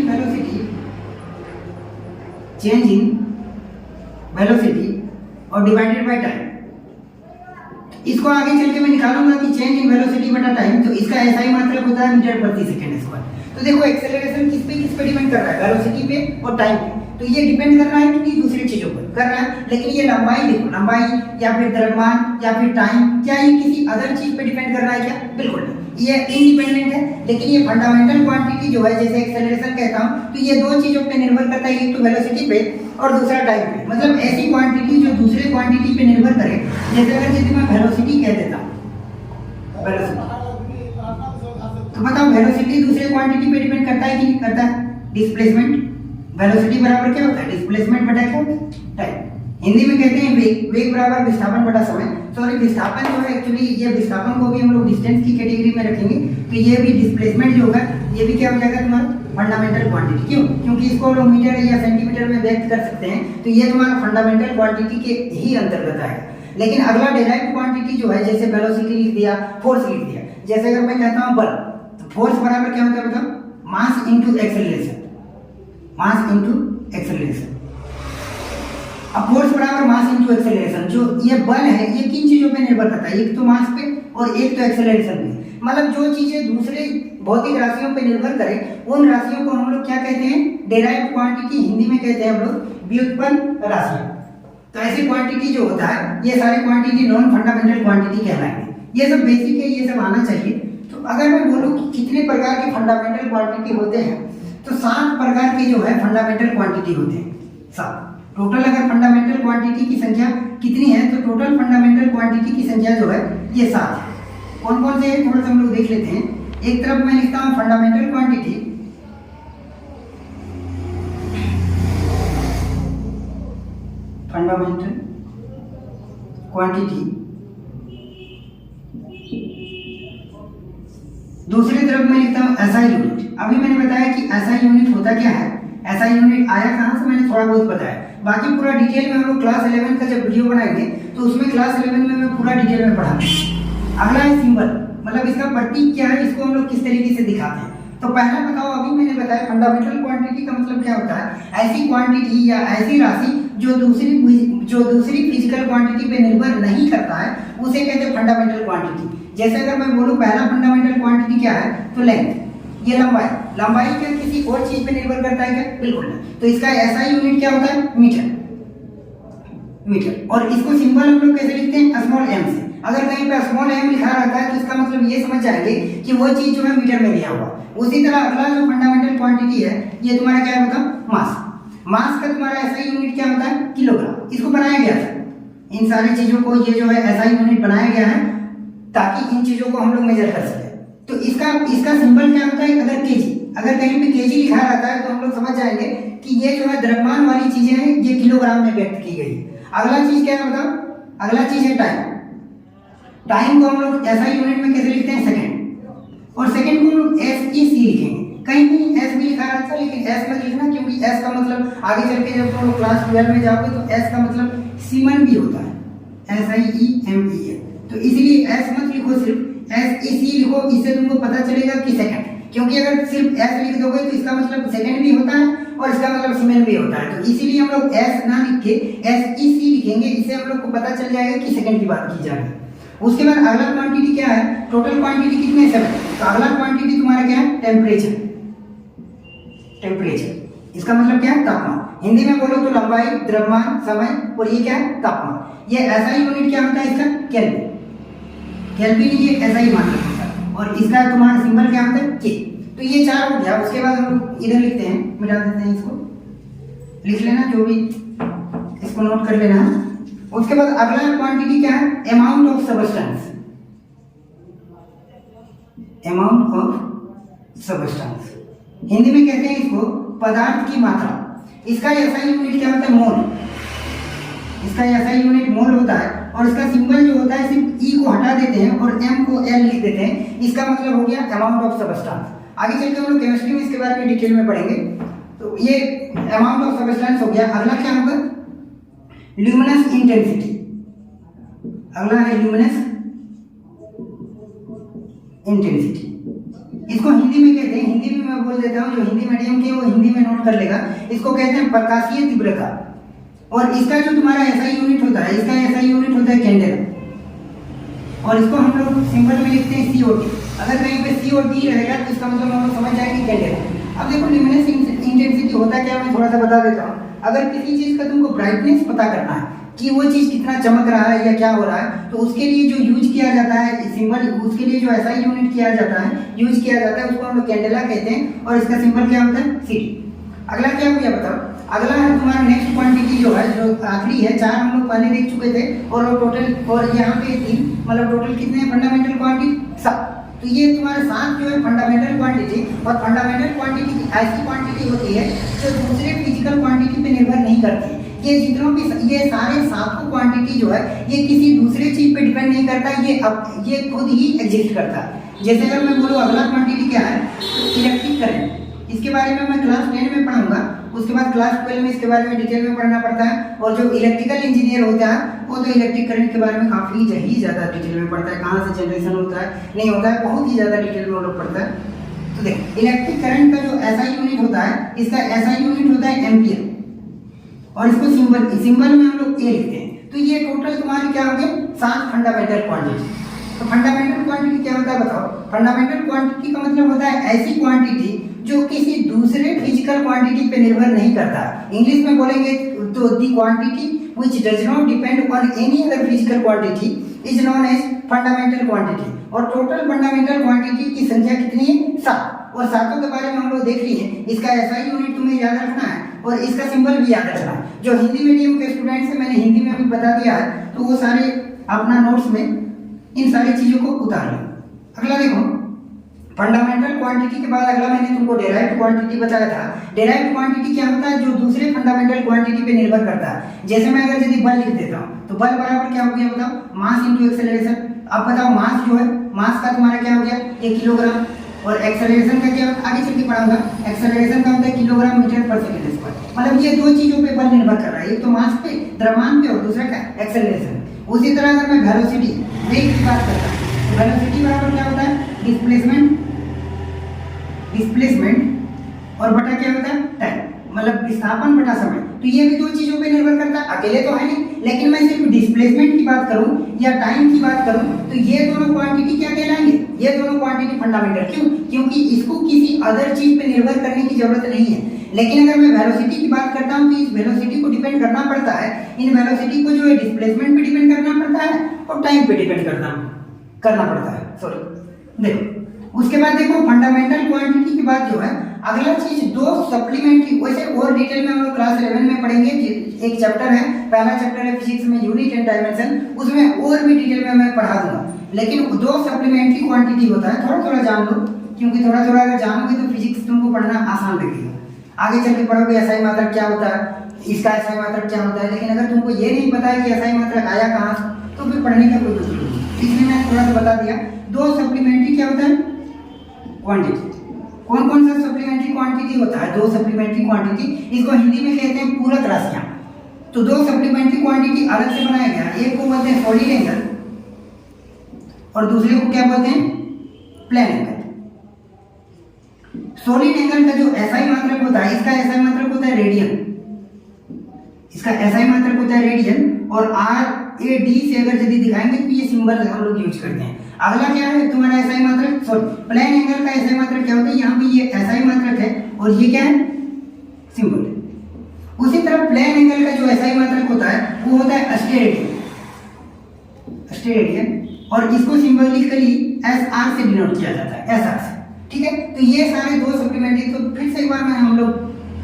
इन वेलोसिटी और डिवाइडेड बाय टाइम। इसको आगे चल के मैं निकालूंगा कि चेंज इन वेलोसिटी बटा टाइम, तो इसका ऐसा ही मतलब होता है मीटर प्रति सेकंड स्क्वायर। तो देखो एक्सेलरेशन किस पे डिपेंड कर रहा है, वेलोसिटी पे और टाइम पे। तो ये डिपेंड कर रहा है कि दूसरी चीजों पर कर रहा है, लेकिन ये लंबाई देखो, लंबाई या फिर द्रव्यमान या फिर टाइम, क्या ये किसी अदर चीज पे डिपेंड कर रहा है क्या? बिल्कुल नहीं, ये इनडिपेंडेंट है। लेकिन ये फंडामेंटल क्वांटिटी जो है, जैसे एक्सेलरेशन कहता हूँ, तो ये दो चीजों पे निर्भर करता है, एक तो वेलोसिटी पे और दूसरा टाइम पे। मतलब ऐसी क्वांटिटी जो दूसरे क्वांटिटी पे निर्भर करे, जैसे अगर यदि मैं वेलोसिटी कह देता हूँ, वेलोसिटी, तो बताओ वेलोसिटी दूसरे क्वांटिटी पे डिपेंड करता है कि नहीं करता है? डिस्प्लेसमेंट, वेलोसिटी बराबर क्या होता है, डिस्प्लेसमेंट बटा क्या होता है, टाइम। हिंदी में कहते हैं वेग, वेग बराबर विस्थापन बटा समय। सॉरी, विस्थापन जो है एक्चुअली ये विस्थापन को भी हम लोग डिस्टेंस की कैटेगरी में रखेंगे, तो ये भी डिस्प्लेसमेंट जो होगा ये भी क्या हो जाएगा तुम्हारा फंडामेंटल क्वांटिटी। क्यों? क्योंकि इसको हम लोग मीटर या सेंटीमीटर में व्यक्त कर सकते हैं, तो ये तुम्हारा फंडामेंटल क्वांटिटी के ही अंतर्गत आएगा। लेकिन अगला डेराइव्ड क्वांटिटी जो है, जैसे वेलोसिटी लिख दिया, फोर्स लिख दिया। जैसे अगर मैं कहता हूँ बल, तो फोर्स बराबर क्या होता है बताओ, mass into acceleration, mass into acceleration. अब फोर्स बराबर मास इनटू एक्सेलरेशन। जो ये बल है ये किन चीजों पे निर्भर करता है, एक तो मास पे और एक तो एक्सेलरेशन पे। मतलब जो चीजें दूसरे भौतिक राशियों पे निर्भर करें, उन राशियों को हम लोग क्या कहते हैं, डेराइव्ड क्वांटिटी, हिंदी में कहते हैं हम लोग व्युत्पन्न राशियां। तो ऐसी क्वांटिटी जो होता है, ये सारे क्वांटिटी नॉन फंडामेंटल क्वांटिटी कहलाएंगे। ये सब बेसिक है, ये सब आना चाहिए। तो अगर मैं बोलूँ कि कितने प्रकार के फंडामेंटल क्वांटिटी होते हैं, तो 7 प्रकार के जो है फंडामेंटल क्वांटिटी होते हैं। 7 टोटल। अगर फंडामेंटल क्वांटिटी की संख्या कितनी है, तो टोटल फंडामेंटल क्वांटिटी की संख्या जो है ये 7 है। कौन कौन से हैं थोड़ा सा हम लोग देख लेते हैं। एक तरफ मैं लिखता हूं फंडामेंटल क्वांटिटी, फंडामेंटल क्वांटिटी। दूसरी तरफ मैं लिखता हूं एसआई यूनिट। अभी मैंने बताया कि एसआई यूनिट होता क्या है, एसआई यूनिट आया कहां से, मैंने थोड़ा बहुत बताया। बाकी पूरा डिटेल में हम लोग क्लास 11 का जब वीडियो बनाएंगे तो उसमें क्लास 11 में मैं पूरा डिटेल में पढ़ाऊंगा। अगला है सिंबल, मतलब इसका प्रतीक क्या है, इसको हम लोग किस तरीके से दिखाते हैं। तो पहला बताओ, अभी मैंने बताया फंडामेंटल क्वांटिटी का मतलब क्या होता है, ऐसी क्वांटिटी या ऐसी राशि जो दूसरी फिजिकल क्वांटिटी पे निर्भर नहीं करता है, उसे कहते हैं फंडामेंटल क्वांटिटी। जैसे अगर मैं बोलूँ पहला फंडामेंटल क्वांटिटी क्या है, तो लेंथ, ये लंबाई। लंबाई क्या किसी और चीज पे निर्भर करता है क्या? बिल्कुल नहीं। तो इसका एसआई यूनिट क्या होता है, मीटर, मीटर। और इसको सिंबल हम लोग कैसे लिखते हैं, स्मॉल एम से। अगर कहीं पे स्मॉल एम लिखा रहता है तो इसका मतलब ये समझ जाएंगे कि वो चीज जो है मीटर में दिया हुआ। उसी तरह अगला जो फंडामेंटल क्वांटिटी है, ये तुम्हारा क्या होता है, मास। मास का तुम्हारा एसआई यूनिट क्या होता है, किलोग्राम। इसको बनाया गया था, इन सारी चीजों को ये जो है एसआई यूनिट बनाया गया है ताकि इन चीजों को हम लोग मेजर कर सके। तो इसका सिंबल क्या होता है, अगर केजी, अगर कहीं पे केजी लिखा रहता है तो हम लोग समझ जाएंगे कि ये जो है द्रव्यमान वाली चीजें हैं, ये किलोग्राम में व्यक्त की गई। अगला चीज क्या है बताओ, अगला चीज है टाइम। टाइम को हम लोग एसआई यूनिट में कैसे लिखते हैं, सेकंड। और सेकंड को हम लोग एसईसी लिखेंगे। कहीं कहीं एस भी लिखा रहता है, लेकिन एस मत लिखना, क्योंकि एस का मतलब आगे चल के जब तुम क्लास 12 में जाओगे तो एस का मतलब सीमन भी होता है, SIEMEN। तो इसलिए एस मत लिखो, सिर्फ SEC लिखो, इससे तुमको पता चलेगा कि सेकंड, क्योंकि अगर सिर्फ एस लिख दोगे तो इसका मतलब सेकंड भी होता है और इसका मतलब सीमेन भी होता है। तो इसीलिए हम लोग एस ना लिख के SEC लिखेंगे, इससे हम लोग को पता चल जाएगा कि सेकंड की बात की जा रही है। उसके बाद अगला क्वांटिटी क्या है, टोटल क्वांटिटी कितने 7। तो अगला क्वांटिटी तुम्हारा क्या है, टेम्परेचर। टेम्परेचर इसका मतलब क्या है, तापमान। हिंदी में बोलो तो लंबाई, द्रव्यमान, समय, और ये क्या है, तापमान। ये ऐसा ही यूनिट क्या होता है इसका, केल्विन। केल्विन ये ऐसा ही मान होता है, और इसका तुम्हारा सिंबल क्या होता है, के। तो ये 4 हो गया। उसके बाद हम लोग इधर लिखते हैं, मिटा देते हैं इसको, लिख लेना जो भी, इसको नोट कर लेना। उसके बाद अगला क्वांटिटी क्या है, amount of substance. Amount of substance Hindi में कहते हैं इसको पदार्थ की मात्रा। इसका ऐसा यूनिट क्या होता है, मोल। इसका ऐसा यूनिट मोल होता है, और इसका सिंबल जो होता है सिर्फ ई को हटा देते हैं और एम को एल लिख देते हैं। इसका मतलब हो गया अमाउंट ऑफ सब्सटेंस। आगे चल के हम लोग केमिस्ट्री में इसके बारे में डिटेल में पढ़ेंगे। तो ये अमाउंट ऑफ सब्सटेंस हो गया। अगला क्या होगा, ल्यूमिनस इंटेंसिटी। अगला है ल्यूमिनस इंटेंसिटी। इसको हिंदी में कहते हैं, हिंदी में मैं बोल देता हूँ, जो हिंदी मीडियम के वो हिंदी में नोट कर लेगा। इसको कहते हैं प्रकाशीय तीव्रता। और इसका जो तुम्हारा ऐसा यूनिट होता है, इसका ऐसा यूनिट होता है कैंडेला। और इसको हम लोग सिंबल में लिखते हैं COT। अगर कहीं पे COT रहेगा तो इसका मतलब हम लोग समझ जाएंगे कैंडेला। अब देखो ल्यूमिनस इंटेंसिटी होता क्या, मैं थोड़ा सा बता देता हूँ। अगर किसी चीज का तुमको ब्राइटनेस पता करना है कि वो चीज कितना चमक रहा है या क्या हो रहा है, तो उसके लिए जो यूज किया जाता है सिंबल, उसके लिए जो ऐसा यूनिट किया जाता है, यूज किया जाता है, उसको हम लोग कैंडेला कहते हैं। और इसका सिंबल क्या होता है, CT। अगला क्या हो गया बताओ, अगला है तुम्हारा नेक्स्ट क्वांटिटी जो है, जो आखिरी है। 4 हम लोग पहले देख चुके थे, और वो टोटल, और यहाँ पे 3, मतलब टोटल कितने फंडामेंटल क्वांटिटी, 7। तो ये तुम्हारे 7 जो है फंडामेंटल क्वांटिटी। और फंडामेंटल क्वांटिटी ऐसी क्वांटिटी होती है जो दूसरे फिजिकल क्वांटिटी पे निर्भर नहीं करती। ये जितनों भी, ये सारे 7 क्वांटिटी जो है, ये किसी दूसरे चीज पे डिपेंड नहीं करता, ये खुद ही एग्जिस्ट करता है। जैसे अगर मैं बोलूँ अगला क्वांटिटी क्या है, इलेक्ट्रिक करंट। इसके बारे में मैं क्लास 10 में पढ़ाऊंगा। उसके बाद क्लास 12 में इसके बारे में डिटेल में पढ़ना पड़ता है। और जो इलेक्ट्रिकल इंजीनियर होता है वो तो इलेक्ट्रिक करंट के बारे में काफ़ी ही ज़्यादा डिटेल में पढ़ता है, कहाँ से जनरेशन होता है, नहीं होता है, बहुत ही ज़्यादा डिटेल में वो लोग पढ़ता है। तो देख, इलेक्ट्रिक करंट का जो ऐसा यूनिट होता है, इसका ऐसा यूनिट होता है एम्पियर। और इसको सिंबल में हम लोग ए लिखते हैं। तो ये टोटल तुम्हारे क्या हो गए, 7 फंडामेंटल क्वांटिटी। तो फंडामेंटल क्वांटिटी क्या होता है बताओ। फंडामेंटल क्वांटिटी का मतलब होता है ऐसी क्वांटिटी जो किसी दूसरे फिजिकल क्वांटिटी पे निर्भर नहीं करता। इंग्लिश में बोलेंगे तो the quantity which does not depend on any other physical quantity is known as fundamental quantity। और टोटल फंडामेंटल क्वांटिटी की संख्या कितनी है, 7। और 7 के बारे में हम लोग देख लिए। इसका ऐसा यूनिट तुम्हें याद रखना है, और इसका सिंबल भी याद रखना है। जो हिंदी मीडियम के स्टूडेंट्स हैं, मैंने हिंदी में भी बता दिया है, तो वो सारे अपना नोट्स में इन सारी चीजों को उतार लो। अगला देखो, फंडामेंटल क्वांटिटी के बाद अगला मैंने तुमको डेराइव्ड क्वांटिटी बताया था। डेराइव्ड क्वांटिटी क्या होता है, जो दूसरे फंडामेंटल क्वांटिटी पे निर्भर करता है। जैसे मैं अगर यदि बल लिख देता हूँ, तो बल बराबर क्या हो गया बताओ, मास इंटू एक्सेलरेशन। अब बताओ मास जो है, मास का तुम्हारा क्या हो गया, 1 किलोग्राम। और एक्सेलरेशन का क्या होता है, आगे चल के पढ़ाऊंगा। एक्सेलरेशन का होता है किलोग्राम मीटर पर सेकंड स्क्वायर। मतलब ये 2 चीजों पे बल निर्भर कर रहा है, एक तो मास पे, द्रव्यमान पे, और दूसरा क्या, एक्सेलरेशन। उसी तरह अगर मैं वेलोसिटी, वेग की बात करता हूँ, तो वेलोसिटी बराबर क्या होता है, डिस्प्लेसमेंट और बटा क्या होता है, टाइम। मतलब विस्थापन बटा समय। तो ये भी 2 चीजों पे निर्भर करता है, अकेले तो है नहीं। लेकिन मैं सिर्फ डिस्प्लेसमेंट की बात करूं या टाइम की बात करूं, तो ये दोनों क्वांटिटी क्या कहलाएंगे, ये दोनों क्वांटिटी फंडामेंटल। क्यों, क्योंकि इसको किसी अदर चीज पे निर्भर करने की जरूरत नहीं है। लेकिन अगर मैं वेलोसिटी की बात करता हूं, तो इस वेलोसिटी को डिपेंड करना पड़ता है, इन वेलोसिटी को जो है डिस्प्लेसमेंट पे डिपेंड करना पड़ता है और टाइम पे डिपेंड करना पड़ता है। सॉरी, देखो उसके बाद देखो फंडामेंटल क्वांटिटी के बाद जो है अगला चीज 2 सप्लीमेंट्री। वैसे और डिटेल में हम लोग क्लास 11 में पढ़ेंगे। एक चैप्टर है, पहला चैप्टर है फिजिक्स में यूनिट एंड डायमेंशन, उसमें और भी डिटेल में मैं पढ़ा दूंगा। लेकिन 2 सप्लीमेंट्री क्वांटिटी होता है, थोड़ा थोड़ा जान लो, क्योंकि थोड़ा थोड़ा अगर जानोगे तो फिजिक्स तुमको पढ़ना आसान लगेगा। आगे चल के पढ़ोगे SI मात्रक क्या होता है, इसका SI मात्रक क्या होता है। लेकिन अगर तुमको ये नहीं पता है कि SI मात्रक आया कहाँ से, तो फिर पढ़ने का कोई मतलब नहीं। इसलिए मैं थोड़ा सा बता दिया। 2 सप्लीमेंट्री क्या होता है, क्वांटिटी। कौन कौन सा सप्लीमेंट्री क्वांटिटी होता है? 2 सप्लीमेंट्री क्वांटिटी, इसको हिंदी में कहते हैं पूरक राशियां। तो 2 सप्लीमेंट्री क्वांटिटी अलग से बनाया गया, एक को बोलते हैं सॉलिड एंगल और दूसरे को क्या बोलते हैं? Plane angle. सॉलिड एंगल का जो एसआई मात्रक होता है, इसका एसआई मात्रक होता है रेडियन, इसका एसआई मात्रक होता है रेडियन, और आर ए डी से अगर यदि दिखाएंगे तो ये सिंबल हम लोग यूज करते हैं। अगला क्या है तुम्हारा एसआई मात्रक? सॉरी, प्लेन एंगल का एसआई मात्रक क्या होता है? यहाँ पे ये एसआई मात्रक है और ये क्या है? सिंबल। उसी तरह प्लेन एंगल का जो एसआई मात्रक होता है वो होता है अस्टेरेडियन, अस्टेरेडियन, और इसको सिंबॉलिकली एस आर से डिनोट किया जाता है, एस आर से। ठीक है, तो ये सारे 2 सप्लीमेंट्री, तो फिर से एक बार में हम लोग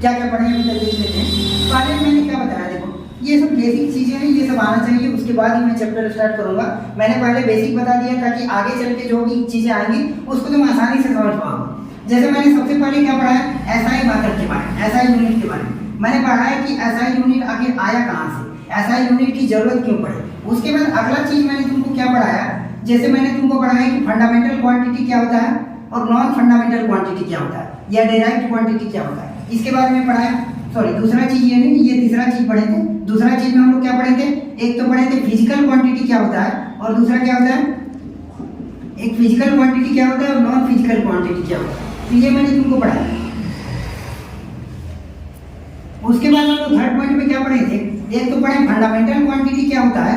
क्या क्या पढ़ेंगे देख लेते हैं। पहले मैंने क्या बताया, देखो ये सब बेसिक चीजें हैं, ये सब आना चाहिए, उसके बाद ही मैं चैप्टर स्टार्ट करूंगा। मैंने पहले बेसिक बता दिया ताकि आगे चल के जो भी चीजें आएंगी उसको तुम आसानी से समझ पाओ। जैसे मैंने सबसे पहले क्या पढ़ा है? एसआई मात्रक के बारे में, एसआई यूनिट के बारे में मैंने पढ़ा है कि एसआई यूनिट आखिर आया कहाँ से, एसआई यूनिट की जरूरत क्यों पड़ी। उसके बाद अगला चीज मैंने तुमको क्या पढ़ाया, जैसे मैंने तुमको पढ़ाया कि फंडामेंटल क्वांटिटी क्या होता है और नॉन फंडामेंटल क्वांटिटी क्या होता है, या डेराइव्ड क्वांटिटी क्या होता है, इसके बारे में पढ़ाया। सॉरी, दूसरा चीज ये नहीं, ये तीसरा चीज पढ़े थे। दूसरा चीज में हम लोग क्या पढ़े थे? एक तो पढ़े थे फिजिकल क्वांटिटी क्या होता है, और दूसरा क्या होता है? एक फिजिकल क्वांटिटी क्या होता है और नॉन फिजिकल क्वांटिटी क्या होता है, तो ये मैंने तुमको पढ़ाया। उसके बाद हम लोग थर्ड पॉइंट में क्या पढ़े थे? एक तो पढ़े फंडामेंटल क्वांटिटी क्या होता है,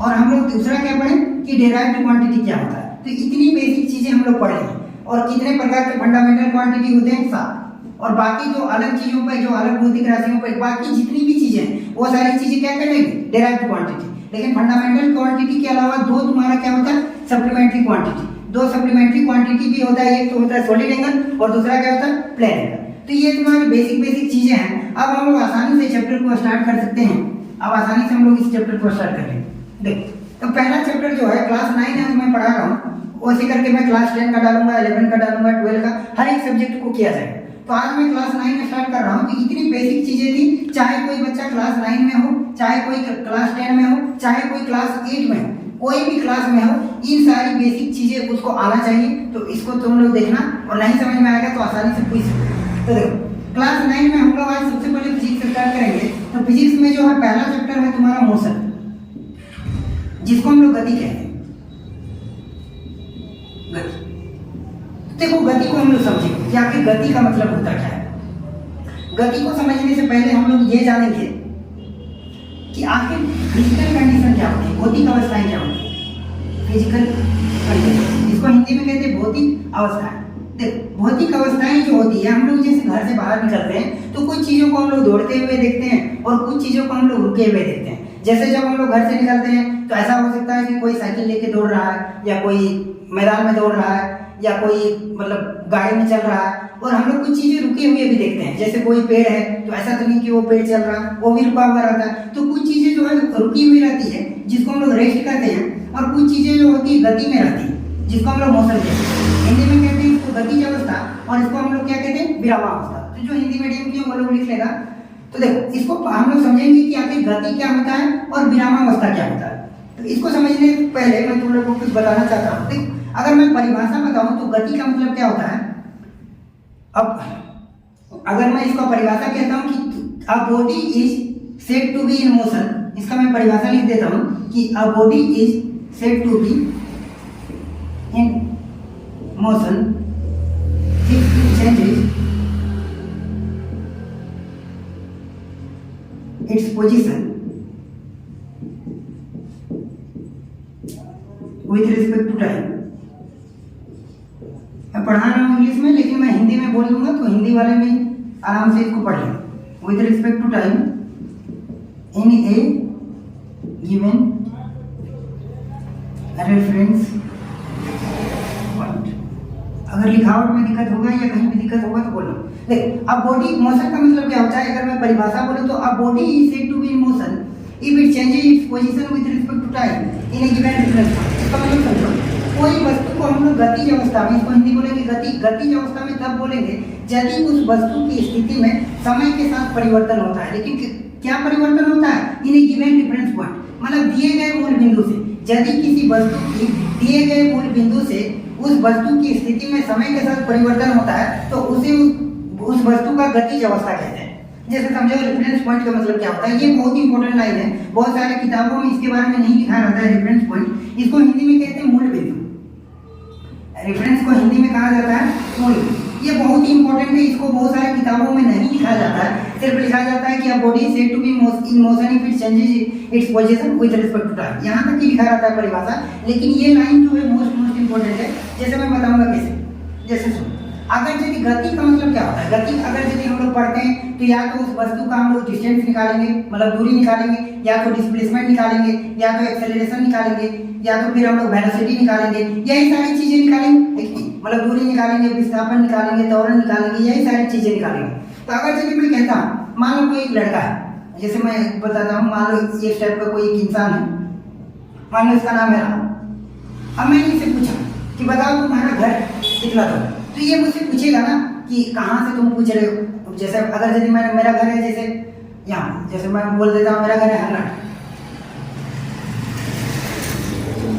और हम लोग दूसरा क्या पढ़े कि डेराइव्ड क्वांटिटी क्या होता है। तो इतनी बेसिक चीजें हम लोग पढ़े हैं। और कितने प्रकार के फंडामेंटल क्वांटिटी होते हैं? 7। और बाकी जो अलग चीजों पर, जो अलग भौतिक राशियों पर, बाकी जितनी भी चीजें हैं वो सारी चीजें क्या कर लेंगे? Derived quantity. लेकिन फंडामेंटल क्वांटिटी के अलावा 2 तुम्हारा क्या होता है? Supplementary quantity. 2 सप्लीमेंट्री क्वांटिटी भी होता है, एक तो होता है सॉलिड एंगल और दूसरा क्या होता है? Plane angle. तो ये तुम्हारी बेसिक चीजें हैं। अब हम लोग आसानी से चैप्टर को स्टार्ट कर सकते हैं। अब आसानी से हम लोग इस चैप्टर को स्टार्ट कर लेंगे। देखो, तो पहला चैप्टर जो है क्लास 9 है, मैं पढ़ा रहा हूँ, वैसे करके मैं क्लास 10 का डालूंगा, 11 का डालूंगा, 12 का, हर एक सब्जेक्ट को किया जाएगा। तो आज मैं क्लास 9 में स्टार्ट कर रहा हूँ कि इतनी बेसिक चीजें थी, चाहे कोई बच्चा क्लास 9 में हो, चाहे कोई क्लास 10 में हो, चाहे कोई क्लास 8 में हो, कोई भी क्लास में हो, इन सारी बेसिक चीजें उसको आना चाहिए। तो इसको तुम लोग देखना, और नहीं समझ में आएगा तो आसानी से पूछ सकते हो। तो देखो, क्लास 9 में हम लोग आज सबसे पहले फिजिक्स स्टार्ट करेंगे। तो फिजिक्स में जो है पहला चैप्टर है तुम्हारा मोशन, जिसको हम लोग गति कहते हैं। गति, देखो गति को हम लोग समझेंगे कि आखिर गति का मतलब होता क्या है। गति को समझने से पहले हम लोग ये जानेंगे कि आखिर फिजिकल कंडीशन क्या होती है, भौतिक अवस्थाएं क्या होती है। फिजिकल कंडीशन, इसको हिंदी में कहते हैं भौतिक अवस्थाएं। देखो, भौतिक अवस्थाएं जो होती है, हम लोग जैसे घर से बाहर निकलते हैं तो कुछ चीजों को हम लोग दौड़ते हुए देखते हैं और कुछ चीजों को हम लोग रुके हुए देखते हैं। जैसे जब हम लोग घर से निकलते हैं तो ऐसा हो सकता है कि कोई साइकिल लेके दौड़ रहा है, या कोई मैदान में दौड़ रहा है, या कोई मतलब गाड़ी में चल रहा है, और हम लोग कुछ चीजें रुके हुए भी देखते हैं। जैसे कोई पेड़ है तो ऐसा तो नहीं कि वो पेड़ चल रहा है, वो भी रुका हुआ रहता है। तो कुछ चीजें जो है रुकी हुई रहती है, जिसको हम लोग रेस्ट कहते हैं, और कुछ चीजें जो होती है गति में रहती है, जिसको हम लोग मोशन कहते हैं। हिंदी में कहते हैं इसको गतिज अवस्था, और इसको हम लोग क्या कहते हैं? विरामावस्था। तो जो हिंदी मीडियम की वो लोग लिख लेगा। तो देखो, इसको हम लोग समझेंगे कि आखिर गति क्या होता है और विरामावस्था क्या होता है। तो इसको समझने से पहले मैं तुम लोगों को कुछ बताना चाहता हूँ। देख, अगर मैं परिभाषा बताऊं तो गति का मतलब क्या होता है। अब अगर मैं इसको परिभाषा कहता हूं कि a body is said to be in motion, इसका मैं परिभाषा लिख देता हूं कि a body is said to be in motion if it changes its position with respect to time. मैं पढ़ा रहा हूँ इंग्लिश में, लेकिन मैं हिंदी में बोल दूंगा तो हिंदी वाले में आराम से इसको पढ़ लें। With respect to time in a given reference point. अगर लिखावट में दिक्कत होगा या कहीं भी दिक्कत होगा तो बोलो। देख, अब बॉडी मोशन का मतलब क्या होता है। अगर मैं परिभाषा बोलूँ तो अब body is said to be in motion if it changes its position with respect to time in a given reference point. इसका मतलब समझो, कोई वस्तु को हम लोग गतिज अवस्था में, इसको हिंदी बोलेंगे गतिज अवस्था में तब बोलेंगे यदि उस वस्तु की स्थिति में समय के साथ परिवर्तन होता है। लेकिन क्या परिवर्तन होता है? इन ए गिवन रेफरेंस पॉइंट, मतलब दिए गए मूल बिंदु से। यदि किसी वस्तु की दिए गए मूल बिंदु से उस वस्तु की स्थिति में समय के साथ परिवर्तन होता है तो उसे उस वस्तु का गतिज अवस्था कहते हैं। जैसे समझो रेफरेंस पॉइंट का मतलब क्या होता है, ये बहुत इंपॉर्टेंट लाइन है, बहुत सारे किताबों में इसके बारे में नहीं लिखा रहता है। रेफरेंस पॉइंट इसको हिंदी में कहते हैं मूल बिंदु। रेफरेंस को हिंदी में कहा जाता है मूल बिंदु। ये बहुत ही इंपॉर्टेंट है, इसको बहुत सारे किताबों में नहीं लिखा जाता है, सिर्फ लिखा जाता है कि a body is said to be in motion if it changes its position with respect to time. यहाँ तक ही लिखा रहता है परिभाषा, लेकिन ये लाइन जो है मोस्ट इंपॉर्टेंट है। जैसे मैं बताऊंगा कैसे, जैसे सुनो, अगर यदि गति का मतलब क्या होता है, गति अगर यदि हम लोग पढ़ते हैं तो या तो उस वस्तु का हम लोग डिस्टेंस निकालेंगे, मतलब दूरी निकालेंगे, या तो डिस्प्लेसमेंट निकालेंगे, या तो एक्सेलरेशन निकालेंगे, या तो फिर हम लोग वेलोसिटी निकालेंगे, यही सारी चीजें निकालेंगे, मतलब दूरी निकालेंगे, विस्थापन निकालेंगे, त्वरण निकालेंगे, यही सारी चीजें निकालेंगे। तो अगर यदि मैं कहता हूँ, मान लो कोई एक लड़का है, जैसे मैं बताता हूँ, मान लो इस टाइप का कोई एक इंसान है, मान लो इसका नाम है राम। अब मैंने इससे पूछा कि बताओ तुम्हारा घर कितना दूर है, तो ये मुझसे पूछेगा ना कि कहाँ से तुम पूछ रहे हो। जैसे अगर यदि मैं मेरा घर है जैसे यहाँ, जैसे मैं बोल देता हूँ मेरा घर है हरनाट,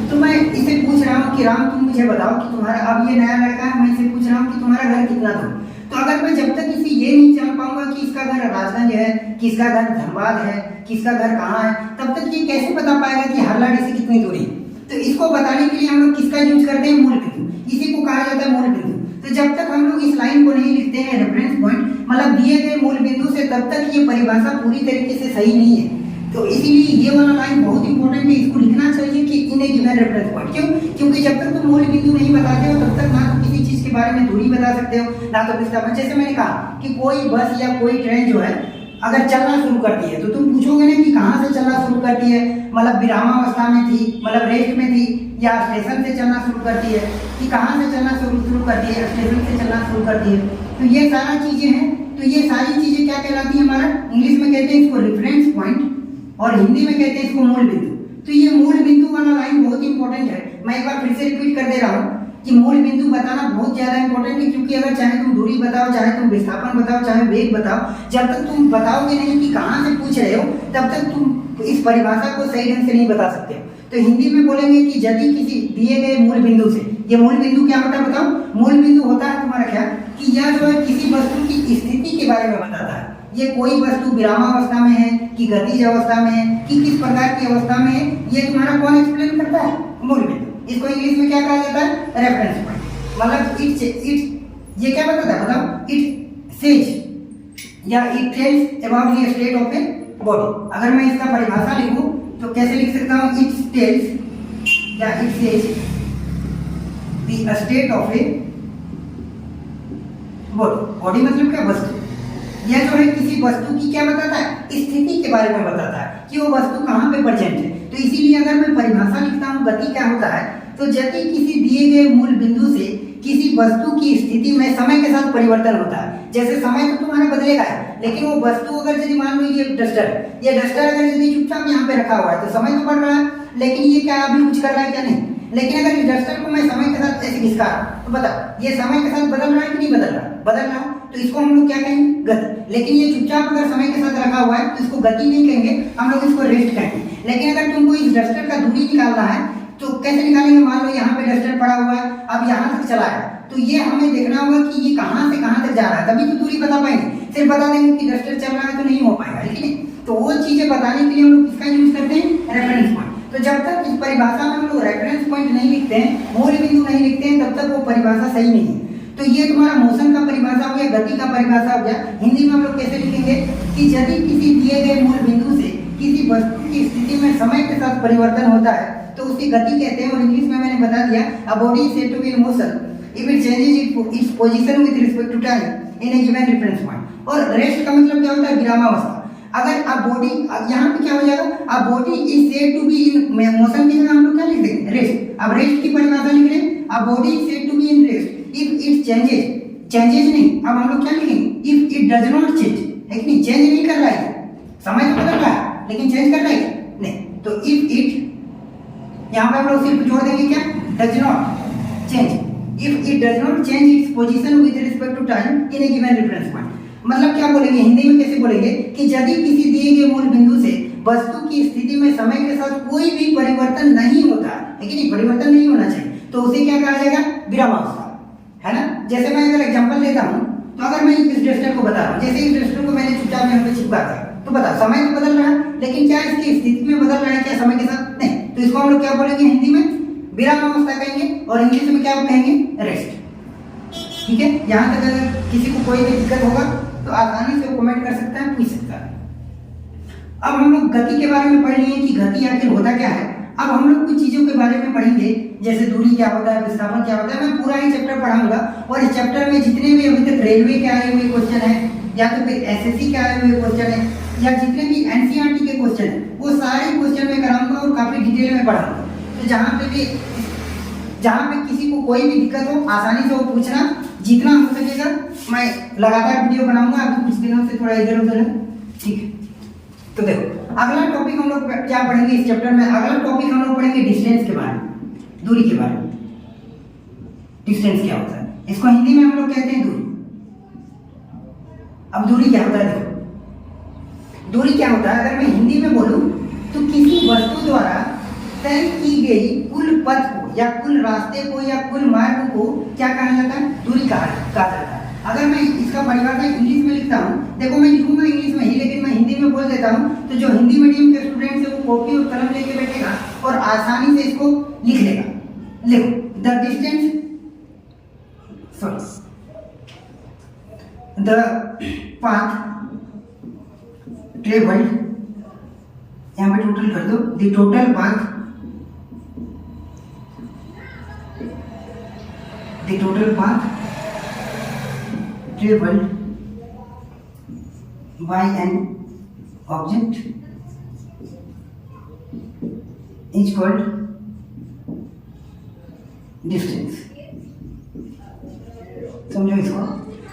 तो मैं इसे पूछ रहा हूँ कि राम तुम मुझे बताओ कि तुम्हारा, अब ये नया लड़का है, मैं इसे पूछ रहा हूँ कि तुम्हारा घर कितना दूर। तो अगर मैं जब तक इसे ये नहीं जान पाऊंगा कि इसका घर राजगंज है, कि इसका घर धनबाद है, कि इसका घर कहाँ है, तब तक ये कैसे बता पाएगा कि हरलाडी से कितनी दूरी है। तो इसको बताने के लिए हम लोग किसका यूज करते हैं, मूल बिंदु। इसी को कहा जाता है मूल बिंदु। तो जब तक हम लोग इस लाइन को नहीं लिखते हैं रेफरेंस पॉइंट, मतलब दिए गए मूल बिंदु से, तब तक ये परिभाषा पूरी तरीके से सही नहीं है। तो इसीलिए ये वाला लाइन बहुत इंपॉर्टेंट है, इसको लिखना चाहिए कि इन ए गिवन रेफरेंस पॉइंट। क्यों? क्योंकि जब तक तुम मूल बिंदु नहीं बताते हो तब तक ना तो किसी चीज के बारे में दूरी बता सकते हो, ना तो विस्थापन। जैसे मैंने कहा कि कोई बस या कोई ट्रेन जो है अगर चलना शुरू करती है तो तुम पूछोगे ना कि कहाँ से चलना शुरू करती है, मतलब विरामावस्था में थी, मतलब रेस्ट में थी, या स्टेशन से चलना शुरू करती है, कि कहाँ से चलना शुरू करती है, स्टेशन से चलना शुरू करती है। तो ये सारा चीजें हैं, तो ये सारी चीजें क्या कहलाती है, हमारा इंग्लिश में कहते हैं इसको रेफरेंस पॉइंट और हिंदी में कहते हैं इसको मूल बिंदु। तो ये मूल बिंदु वाला लाइन बहुत इंपॉर्टेंट है। मैं एक बार फिर से रिपीट कर दे रहा हूँ कि मूल बिंदु बताना बहुत ज्यादा इंपॉर्टेंट है, क्योंकि अगर चाहे तुम दूरी बताओ, चाहे तुम विस्थापन बताओ, चाहे वेग बताओ, जब तक तुम बताओगे नहीं कि कहाँ से पूछ रहे हो तब तक तुम इस परिभाषा को सही ढंग से नहीं बता सकते हो। तो हिंदी में बोलेंगे कि यदि किसी दिए गए मूल बिंदु से, ये मूल बिंदु क्या होता है बताओ, मूल बिंदु होता है तुम्हारा क्या, कि यह जो है किसी वस्तु की स्थिति के बारे में बताता है। ये कोई वस्तु विरामावस्था में है, कि गतिज अवस्था में है, कि किस प्रकार की अवस्था में है, ये तुम्हारा कौन एक्सप्लेन करता है, मूल बिंदु। इसको इंग्लिश में क्या कहा जाता है, रेफरेंस पॉइंट। मतलब इट ये क्या बताता है बताओ, इट सेज या it tells about the state of a body. अगर मैं इसका परिभाषा लिखूं तो कैसे लिख सकता हूं, इट टेल्स या it says the state of a body. Body मतलब क्या, वस्तु। यह जो है किसी वस्तु की क्या बताता है, स्थिति के बारे में बताता है कि वो वस्तु कहाँ पे प्रेजेंट है। तो इसीलिए अगर मैं परिभाषा लिखता हूँ गति क्या होता है, तो यदि किसी दिए गए मूल बिंदु से किसी वस्तु की स्थिति में समय के साथ परिवर्तन होता है। जैसे समय तो तुम्हारा बदलेगा है, लेकिन वो वस्तु अगर यदि मान लो ये डस्टर अगर यदि चुपचाप यहाँ पे रखा हुआ है तो समय तो बढ़ रहा है, लेकिन ये क्या अभी कुछ कर रहा है क्या, नहीं। लेकिन अगर इस डस्टर को मैं समय के साथ ऐसे घिसका तो बताओ ये समय के साथ बदल रहा है कि नहीं बदल रहा, बदल रहा है। तो इसको हम लोग क्या कहेंगे, गति। लेकिन ये चुपचाप अगर समय के साथ रखा हुआ है तो इसको गति नहीं कहेंगे, हम लोग इसको रेस्ट कहेंगे। लेकिन अगर तुमको इस डस्टर का दूरी निकालना है तो कैसे निकालेंगे, मान लो यहाँ पे डस्टर पड़ा हुआ है, अब यहाँ तक चला है, तो ये हमें देखना होगा कि ये कहाँ से कहाँ तक जा रहा है, तभी तो दूरी बता पाएंगे। सिर्फ बता देंगे कि डस्टर चल रहा है तो नहीं हो पाएगा, ठीक है। तो वो चीजें बताने के लिए हम लोग किसका यूज करते हैं, रेफरेंस पॉइंट। तो जब तक इस परिभाषा में हम लोग रेफरेंस पॉइंट नहीं लिखते हैं, मूल बिंदु नहीं लिखते हैं, तब तक वो परिभाषा सही नहीं है। तो ये तुम्हारा मोशन का परिभाषा हो गया, गति का परिभाषा हो गया। हिंदी में हम लोग कैसे लिखेंगे कि यदि किसी दिए गए मूल बिंदु से किसी वस्तु की स्थिति में समय के साथ परिवर्तन होता है तो उसकी गति कहते हैं। और इंग्लिश में मैंने बता दिया, a body is said to be in motion if it changes its position with respect to time in a given reference point. और रेस्ट का मतलब क्या होता है, विरामावस्था। अगर अ बॉडी, यहाँ पे क्या हो जाएगा, a body is said to be in motion की जगह हम लोग क्या लिख देंगे, रेस्ट। अब रेस्ट की परिभाषा लिख रहे हैं, a body is said to be in rest if it changes नहीं, अब हम लोग क्या लिखेंगे, if it does not change, है कि नहीं, चेंज नहीं कर रहा है, समय तो बदल रहा है लेकिन चेंज कर रहा है नहीं। तो इफ इट, यहाँ पे हम लोग सिर्फ जोड़ देंगे क्या, does not change, if it does not change its position with respect to time in a given reference point. मतलब क्या बोलेंगे, हिंदी में कैसे बोलेंगे कि यदि किसी दिए गए मूल बिंदु से वस्तु की स्थिति में समय के साथ कोई भी परिवर्तन नहीं होता है कि नहीं, परिवर्तन नहीं होना चाहिए, तो उसे क्या कहा जाएगा, विरामावस्था, है ना। जैसे मैं अगर एग्जांपल देता हूँ, तो अगर मैं इस रजिस्टर को बता रहा हूँ, जैसे इस रजिस्टर को मैंने चुपचाप यहाँ पे चिपका दिया, तो बता समय तो बदल रहा है, लेकिन क्या इसकी स्थिति में बदल रहा है क्या समय के साथ? नहीं। तो इसको हम लोग क्या बोलेंगे हिंदी में, विरामावस्था कहेंगे, और इंग्लिश में क्या कहेंगे, रेस्ट। ठीक है, यहाँ तक अगर किसी को कोई भी दिक्कत होगा तो आसानी से कमेंट कर सकता है, पूछ सकता है। अब हम लोग गति के बारे में पढ़ लिए कि गति आखिर होता क्या है। अब हम लोग कुछ चीजों के बारे में पढ़ेंगे, जैसे दूरी क्या होता है, विस्थापन क्या होता है। मैं पूरा ही चैप्टर पढ़ाऊंगा, और इस चैप्टर में जितने भी अभी तक रेलवे के आए हुए क्वेश्चन है, या तो फिर एसएससी के आए हुए क्वेश्चन है, या जितने भी एनसीईआरटी के क्वेश्चन है, वो सारे क्वेश्चन में कराऊंगा और काफी डिटेल में पढ़ाऊंगा। तो जहाँ पे किसी को कोई भी दिक्कत हो, आसानी से वो पूछना, जितना हो सकेगा मैं लगातार वीडियो बनाऊंगा। अभी कुछ दिनों से थोड़ा इधर उधर है, ठीक है। तो देखो अगला टॉपिक हम लोग क्या पढ़ेंगे इस चैप्टर में, अगला टॉपिक हम लोग पढ़ेंगे डिस्टेंस के बारे में, दूरी के बारे में। डिस्टेंस क्या होता है, इसको हिंदी में हम लोग कहते हैं दूरी। अब दूरी क्या होता है, देखो दूरी क्या होता है, अगर मैं हिंदी में बोलूं तो किसी वस्तु द्वारा तय की गई कुल पथ को, या कुल रास्ते को, या कुल मार्ग को क्या कहा जाता है, दूरी कहा जाता है। अगर मैं इसका परिभाषा इंग्लिश में लिखता हूँ, देखो मैं लिखूंगा इंग्लिश में ही, लेकिन मैं हिंदी में बोल देता हूँ, तो जो हिंदी मीडियम के स्टूडेंट है वो कॉपी और कलम लेके बैठेगा और आसानी से इसको लिख लेगा। लिखो the distance, the path travelled, यहाँ पे टोटल कर दो, the total path, the total path traveled by an object is called distance। समझो इसको,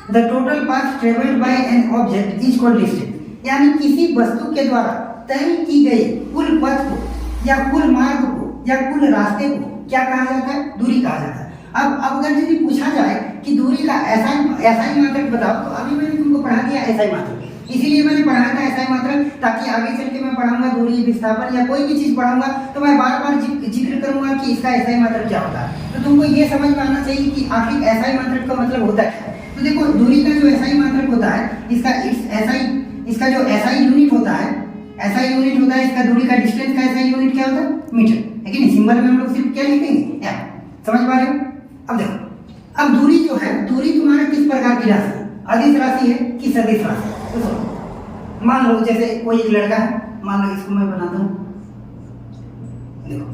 the total path traveled by an object is called distance, यानी किसी वस्तु के द्वारा तय की गई कुल पथ को, या कुल मार्ग को, या कुल रास्ते को क्या कहा जाता है, दूरी कहा जाता है। अब अगर यदि पूछा जाए कि दूरी का एसआई मात्रक बताओ, तो अभी मैंने तुमको पढ़ा दिया एसआई मात्रक, इसीलिए मैंने पढ़ाया था एसआई मात्रक, ताकि आगे चल के मैं पढ़ाऊंगा दूरी, विस्थापन या कोई भी चीज पढ़ाऊंगा तो मैं बार बार जिक्र करूंगा कि इसका एसआई मात्रक क्या होता है। तो तुमको ये समझ में आना चाहिए कि आखिर एसआई मात्रक का मतलब होता क्या है। तो देखो दूरी का जो एसआई मात्रक होता है, इसका जो एसआई यूनिट होता है, इसका दूरी का डिस्टेंस का एसआई यूनिट क्या होता है, मीटर, लेकिन सिंबल में हम लोग सिर्फ क्या लिखेंगे, समझ पा रहे हो। अब देखो, अब दूरी जो है, दूरी तुम्हारा किस प्रकार की राशि है, अदिश राशि है कि सदिश राशि है। तो मान लो जैसे कोई एक लड़का है, मान लो इसको मैं बनाता हूँ, देखो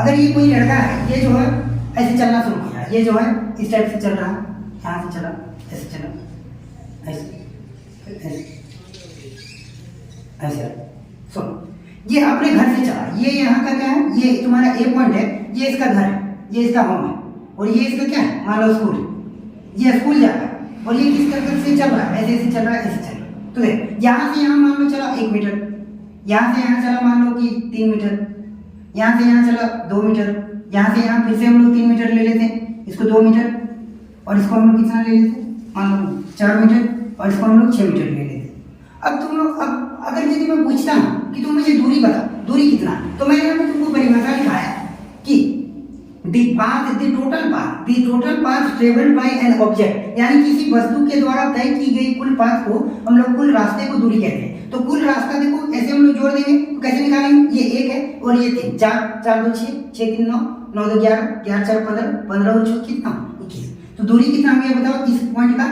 अगर ये कोई लड़का है, ये जो है ऐसे चलना शुरू किया, ये जो है इस टाइप से चल रहा है, यहाँ से चला, ऐसे चला, ऐसे सुनो, ये अपने घर से चला, ये यहाँ का क्या है, ये तुम्हारा ए पॉइंट है, ये इसका घर है, ये इसका होम है, और ये इसका क्या है, मान लो स्कूल, ये स्कूल जा रहा है, और ये किस तरह से चल रहा है, ऐसे चल रहा है, ऐसे चल रहा है। तो देख यहाँ से यहाँ मान लो चला 1 मीटर, यहाँ से यहाँ चला मान लो कि 3 मीटर, यहाँ से यहाँ चला 2 मीटर, यहाँ से यहाँ फिर से हम लोग 3 मीटर ले लेते हैं, इसको 2 मीटर, और इसको हम लोग कितना ले लेते हैं, मान लो 4 मीटर, और इसको हम लोग 6 मीटर ले लेते हैं। अब तुम लोग, अब अगर यदि मैं पूछता हूँ कि तुम मुझे दूरी बता, दूरी कितना, तो मैंने यहाँ पे तुमको परिभाषा लिखा है कि the total path traveled by an object, यानी किसी वस्तु के द्वारा तय की गई कुल पाथ को हम लोग कुल रास्ते को दूरी कहते हैं। तो कुल रास्ता देखो ऐसे हम लोग जोड़ देंगे, तो कैसे निकालेंगे, ये 1 है और ये 3, 4 2 6, 6 3 9, 9 2 11, 11 4 15, 15 और 6 कितना, 21। तो दूरी कितना हो गया बताओ, इस पॉइंट का,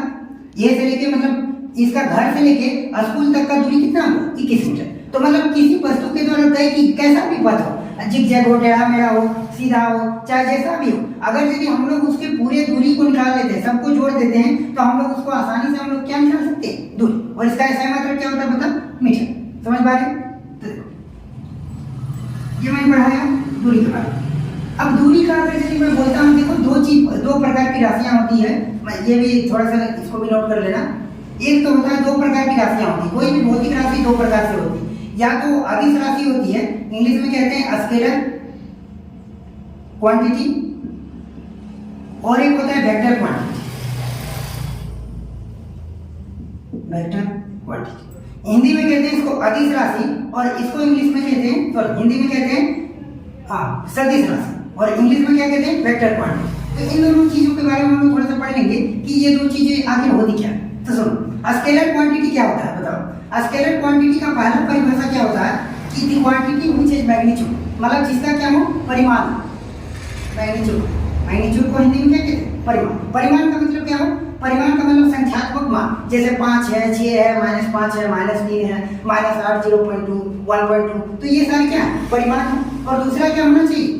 ये से लेके मतलब इसका घर से लेके स्कूल तक का दूरी कितना होगा, 21 मीटर। तो मतलब किसी वस्तु के द्वारा तय की कैसा भी पथ हो, जिगजैग हो, टेढ़ा मेढ़ा हो, सीधा हो, चाहे जैसा भी हो, अगर यदि हम लोग उसके पूरे दूरी को निकाल लेते हैं, सबको जोड़ देते हैं, तो हम लोग उसको आसानी से हम लोग क्या निकाल सकते हैं, दूरी। और इसका एसआई मात्रक क्या होता है बता, मीटर। समझ पा रहे हैं? तो ये मैंने पढ़ाया दूरी के बारे में। अब दूरी का अगर यदि मैं बोलता हूँ, देखो दो प्रकार की राशियां होती है, ये भी थोड़ा सा इसको भी नोट कर लेना। एक तो होता है 2 प्रकार की राशियां होती है, कोई भी भौतिक राशि 2 प्रकार से होती है, या तो अदिश राशि होती है, इंग्लिश में कहते हैं स्केलर क्वांटिटी, और एक होता है वेक्टर क्वांटिटी। हिंदी में कहते हैं इसको अदिश राशि, और इसको इंग्लिश में कहते हैं, सॉरी हिंदी में कहते हैं सदिश राशि। और इंग्लिश में क्या कहते हैं, वेक्टर क्वांटिटी। तो इन दोनों चीजों के बारे में हम लोग थोड़ा सा पढ़ लेंगे कि ये दो चीजें आखिर होती क्या। तो सुनो, स्केलर क्वांटिटी क्या होता है बताओ। स्केलर क्वांटिटी का पहला परिभाषा क्या होता है कि the quantity which is magnitude, मतलब जिसका क्या हो, परिमाण। मैग्नीट्यूड, मैग्नीट्यूड को हिंदी में क्या कहते हैं, परिमाण। परिमाण का मतलब क्या हो, परिमाण का मतलब संख्यात्मक मान, जैसे 5 है, 6 है, -5 है, -3 है, -8, 0.2, 1.2, तो ये सारे क्या है, परिमाण है। और दूसरा क्या होना चाहिए,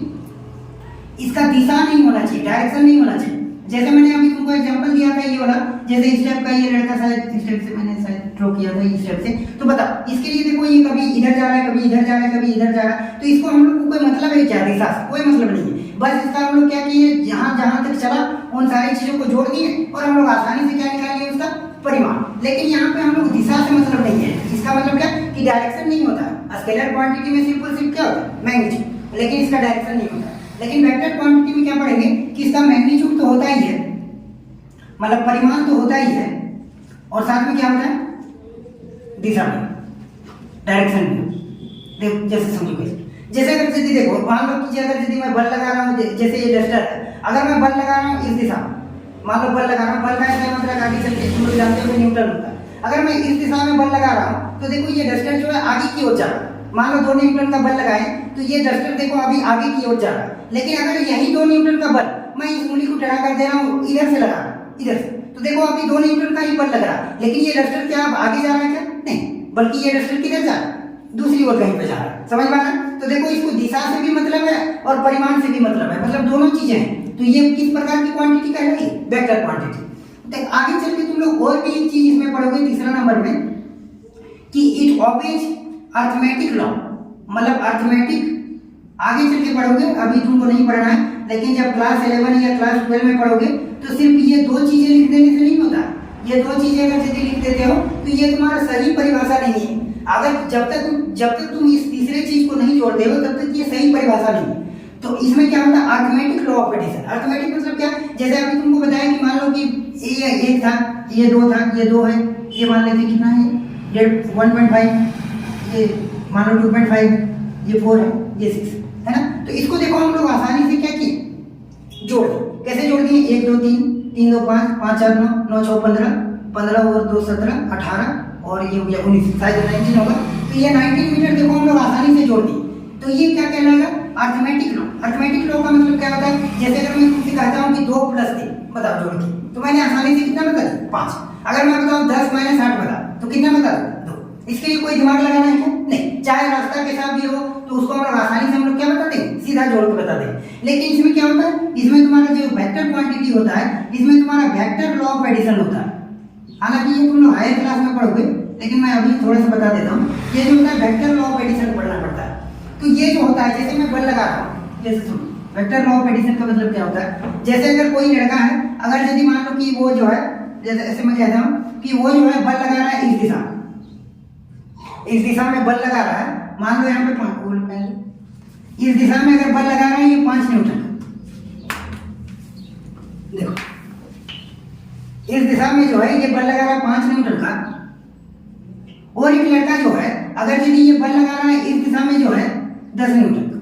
इसका दिशा नहीं होना चाहिए, डायरेक्शन नहीं होना चाहिए। जैसे मैंने अभी तुमको एग्जांपल दिया था ये वाला, जैसे स्टेप का ये लड़का शायद स्टेप से मैंने शायद ड्रॉ किया था इस स्टेप से, तो बताओ इसके लिए देखो ये कभी इधर जा रहा है, कभी इधर जा रहा है, कभी इधर जा रहा है, तो इसको हम लोग को कोई मतलब है क्या, दिशा से कोई मतलब नहीं है। बस इसका हम लोग क्या किए, जहां जहां तक चला उन सारी चीजों को जोड़ दिए और हम लोग आसानी से क्या निकाल लिए, उसका परिमाण। लेकिन यहाँ पे हम लोग दिशा से मतलब नहीं है, इसका मतलब क्या कि डायरेक्शन नहीं होता है। स्केलर क्वांटिटी में सिर्फ और सिर्फ क्या होता है, मैग्नीट्यूड, लेकिन इसका डायरेक्शन नहीं होता। लेकिन वेक्टर क्वांटिटी में क्या पढ़ेंगे कि इसका मैग्नीट्यूड तो होता ही है, मतलब परिमाण तो होता ही है, और साथ में क्या होता है, दिशा में, डायरेक्शन में। देखो जैसे समझो कैसे, जैसे अगर यदि देखो मान लो कि अगर यदि मैं बल लगा रहा हूँ, जैसे ये डस्टर है, अगर मैं बल लगा रहा हूँ इस दिशा में, मान लो बल लगा रहा हूँ, बल का क्या मतलब आगे चल के तुम लोग जानते हो न्यूटन होता है। अगर मैं इस दिशा में बल लगा रहा हूँ तो देखो ये डस्टर जो है आगे की ओर जा रहा है। मान लो 2 न्यूटन का बल लगाए तो ये डस्टर देखो अभी आगे की ओर जा रहा है। लेकिन अगर यही 2 न्यूटन का बल मैं इस उंगली को टेढ़ा कर दे रहा हूँ, इधर से लगा इधर से, तो देखो अभी 2 न्यूटन का ही बल लग रहा है, लेकिन ये डस्टर क्या अब आगे जा रहा है क्या, नहीं, बल्कि ये डस्टर किधर जा रहा है, दूसरी ओर कहीं पे जा रहा है। समझ में आ रहा है। तो देखो इसको दिशा से भी मतलब है और परिमाण से भी मतलब है, मतलब दोनों चीजें हैं। तो ये किस प्रकार की क्वांटिटी कहलाएगी, वेक्टर क्वांटिटी। तो आगे चल के तुम लोग और भी एक चीज इसमें पढ़ोगे तीसरा नंबर में कि इट ऑबेज अर्थमेटिक लॉ, मतलब अर्थमेटिक आगे चल के पढ़ोगे, अभी तुमको नहीं पढ़ना है, लेकिन जब क्लास 11 या क्लास 12 में पढ़ोगे तो सिर्फ ये 2 चीजें लिख देने से नहीं होता। ये 2 चीजें अगर यदि लिख देते हो तो ये तुम्हारा सही परिभाषा नहीं है। अगर जब तक तुम इस तीसरे चीज को नहीं जोड़ते हो तब तक ये सही परिभाषा नहीं है। तो इसमें क्या होता है, arithmetic law of addition. Arithmetic मतलब क्या, जैसे अभी तुमको बताया कि मान लो कि ये 1 था, ये 2 था, ये 2 है, ये मान लेते कितना है, 1.5, ये मान लो 2.5, ये 4 है, ये 6 है ना। तो इसको देखो हम लोग आसानी से क्या किए, जोड़। कैसे जोड़ दिए, 1 2 3 3 2 5 5 4 9 9 6 15 15 और 2 17 18 और ये हो गया 19, शायद 19 होगा। तो ये 19 मीटर देखो हम लोग आसानी से जोड़ दिए। तो ये क्या कहलाएगा, अर्थमेटिक लॉ। अर्थमेटिक लॉ का मतलब क्या होता है, जैसे अगर मैं तुमसे कहता हूँ कि 2 + 3 बताओ जोड़ के, तो मैंने आसानी से कितना बता दिया, 5। अगर मैं बताऊँ 10 - 8 बता, तो कितना बता दूँ, 2। इसके लिए कोई दिमाग लगाना है क्या, नहीं। चाहे रास्ता के साथ भी हो तो उसको हम लोग आसानी से हम लोग क्या बता देंगे, सीधा जोड़ के बता देंगे। लेकिन इसमें क्या होता है, इसमें तुम्हारा जो वेक्टर क्वांटिटी होता है, इसमें तुम्हारा वेक्टर लॉ ऑफ एडिशन होता है। हालांकि ये तुम लोग हायर क्लास में पढ़ोगे, लेकिन मैं अभी थोड़ा सा बता देता हूँ। ये जो होता है वेक्टर लॉ ऑफ एडिशन पढ़ना पड़ता है। तो ये जो होता है, जैसे मैं बल लगा रहा हूँ, जैसे सुनो, वेक्टर लॉ ऑफ एडिशन का मतलब क्या होता है, जैसे अगर कोई लड़का है, अगर यदि मान लो कि वो जो है, जैसे ऐसे मैं कहता हूँ कि वो जो है बल लगा रहा है इस दिशा में, इस दिशा में बल लगा रहा है, मान लो यहाँ पे 5, इस दिशा में अगर बल लगा रहा है ये 5 न्यूटन, देखो इस दिशा में जो है ये बल लगा रहा है 5 न्यूटन का, और एक लड़का जो है अगर यदि ये बल लगा रहा है इस दिशा में जो है 10 न्यूटन का,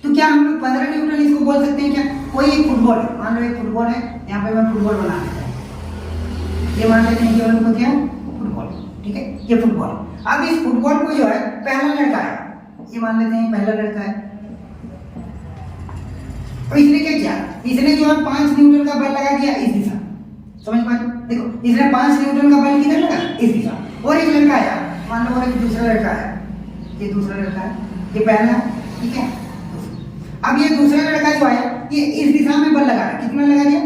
तो क्या हम लोग 15 न्यूटन इसको बोल सकते हैं क्या। कोई एक फुटबॉल है, मान लो एक फुटबॉल है, यहाँ पे मैं फुटबॉल बना लेता हूँ, ये मान लेते हैं कि उनको क्या फुटबॉल, ठीक है, ये फुटबॉल। अब इस फुटबॉल को जो है पहला लड़का है, ये मान लेते हैं पहला लड़का है, तो इसने क्या किया, इसने जो है 5 न्यूटन का बल लगा दिया इस दिशा, समझ पा रहे, देखो इसने 5 न्यूटन का बल किधर लगा, इस दिशा। और एक लड़का आया, मान लो और एक दूसरा लड़का है, ये दूसरा लड़का है, ये पहला, ठीक है। अब ये दूसरा लड़का जो आया, ये इस दिशा में बल लगा रहा है, कितना लगा दिया,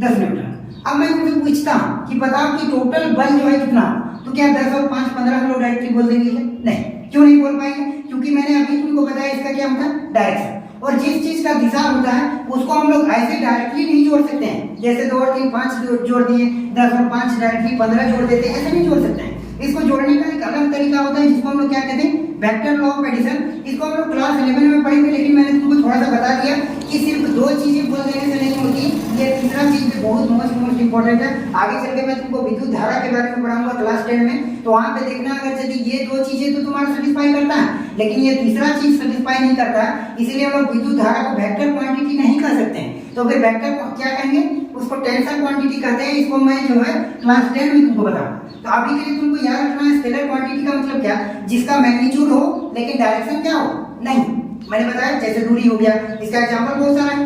10 न्यूटन। अब मैं तुमसे पूछता हूँ कि बताओ कि टोटल बल जो है कितना, तो क्या 10 और 5 15 हम लोग डायरेक्टली बोल देंगे क्या, नहीं। क्यों नहीं बोल पाएंगे, क्योंकि मैंने अभी तुमको बताया इसका क्या होता है, डायरेक्शन। और जिस चीज का दिशा होता है उसको हम लोग ऐसे डायरेक्टली नहीं जोड़ सकते हैं, जैसे 2 और 3 5 जोड़ दिए, 10 और 5 डायरेक्टली 15 जोड़ देते हैं, ऐसे नहीं जोड़ सकते हैं। इसको जोड़ने का एक अलग तरीका होता है जिसको हम लोग क्या कहते हैं, वेक्टर लॉ ऑफ एडिशन। इसको हम लोग क्लास 11 में पढ़ेंगे, लेकिन मैंने तुमको थोड़ा सा बता दिया कि सिर्फ दो चीजें बोल देने से नहीं होती, ये तीसरा चीज भी बहुत मोस्ट इंपॉर्टेंट है। आगे चल के मैं तुमको विद्युत धारा के बारे में पढ़ाऊंगा क्लास 10 में, तो वहां पे देखना अगर यदि ये दो चीजें तो तुम्हारा सेटिस्फाई करता है, लेकिन ये तीसरा चीज सेटिस्फाई नहीं करता, इसीलिए हम लोग विद्युत धारा को वेक्टर क्वांटिटी नहीं कर सकते हैं। तो फिर वेक्टर क्या कहेंगे, उसको टेंसर क्वांटिटी कहते हैं। इसको मैं जो है क्लास 10 में तुमको बताऊंगा। तो अभी के लिए तुमको याद रखना है स्केलर क्वांटिटी का मतलब क्या, जिसका मैग्नीट्यूड हो लेकिन डायरेक्शन क्या हो नहीं। मैंने बताया जैसे दूरी हो गया, इसका एग्जांपल बहुत सारा है।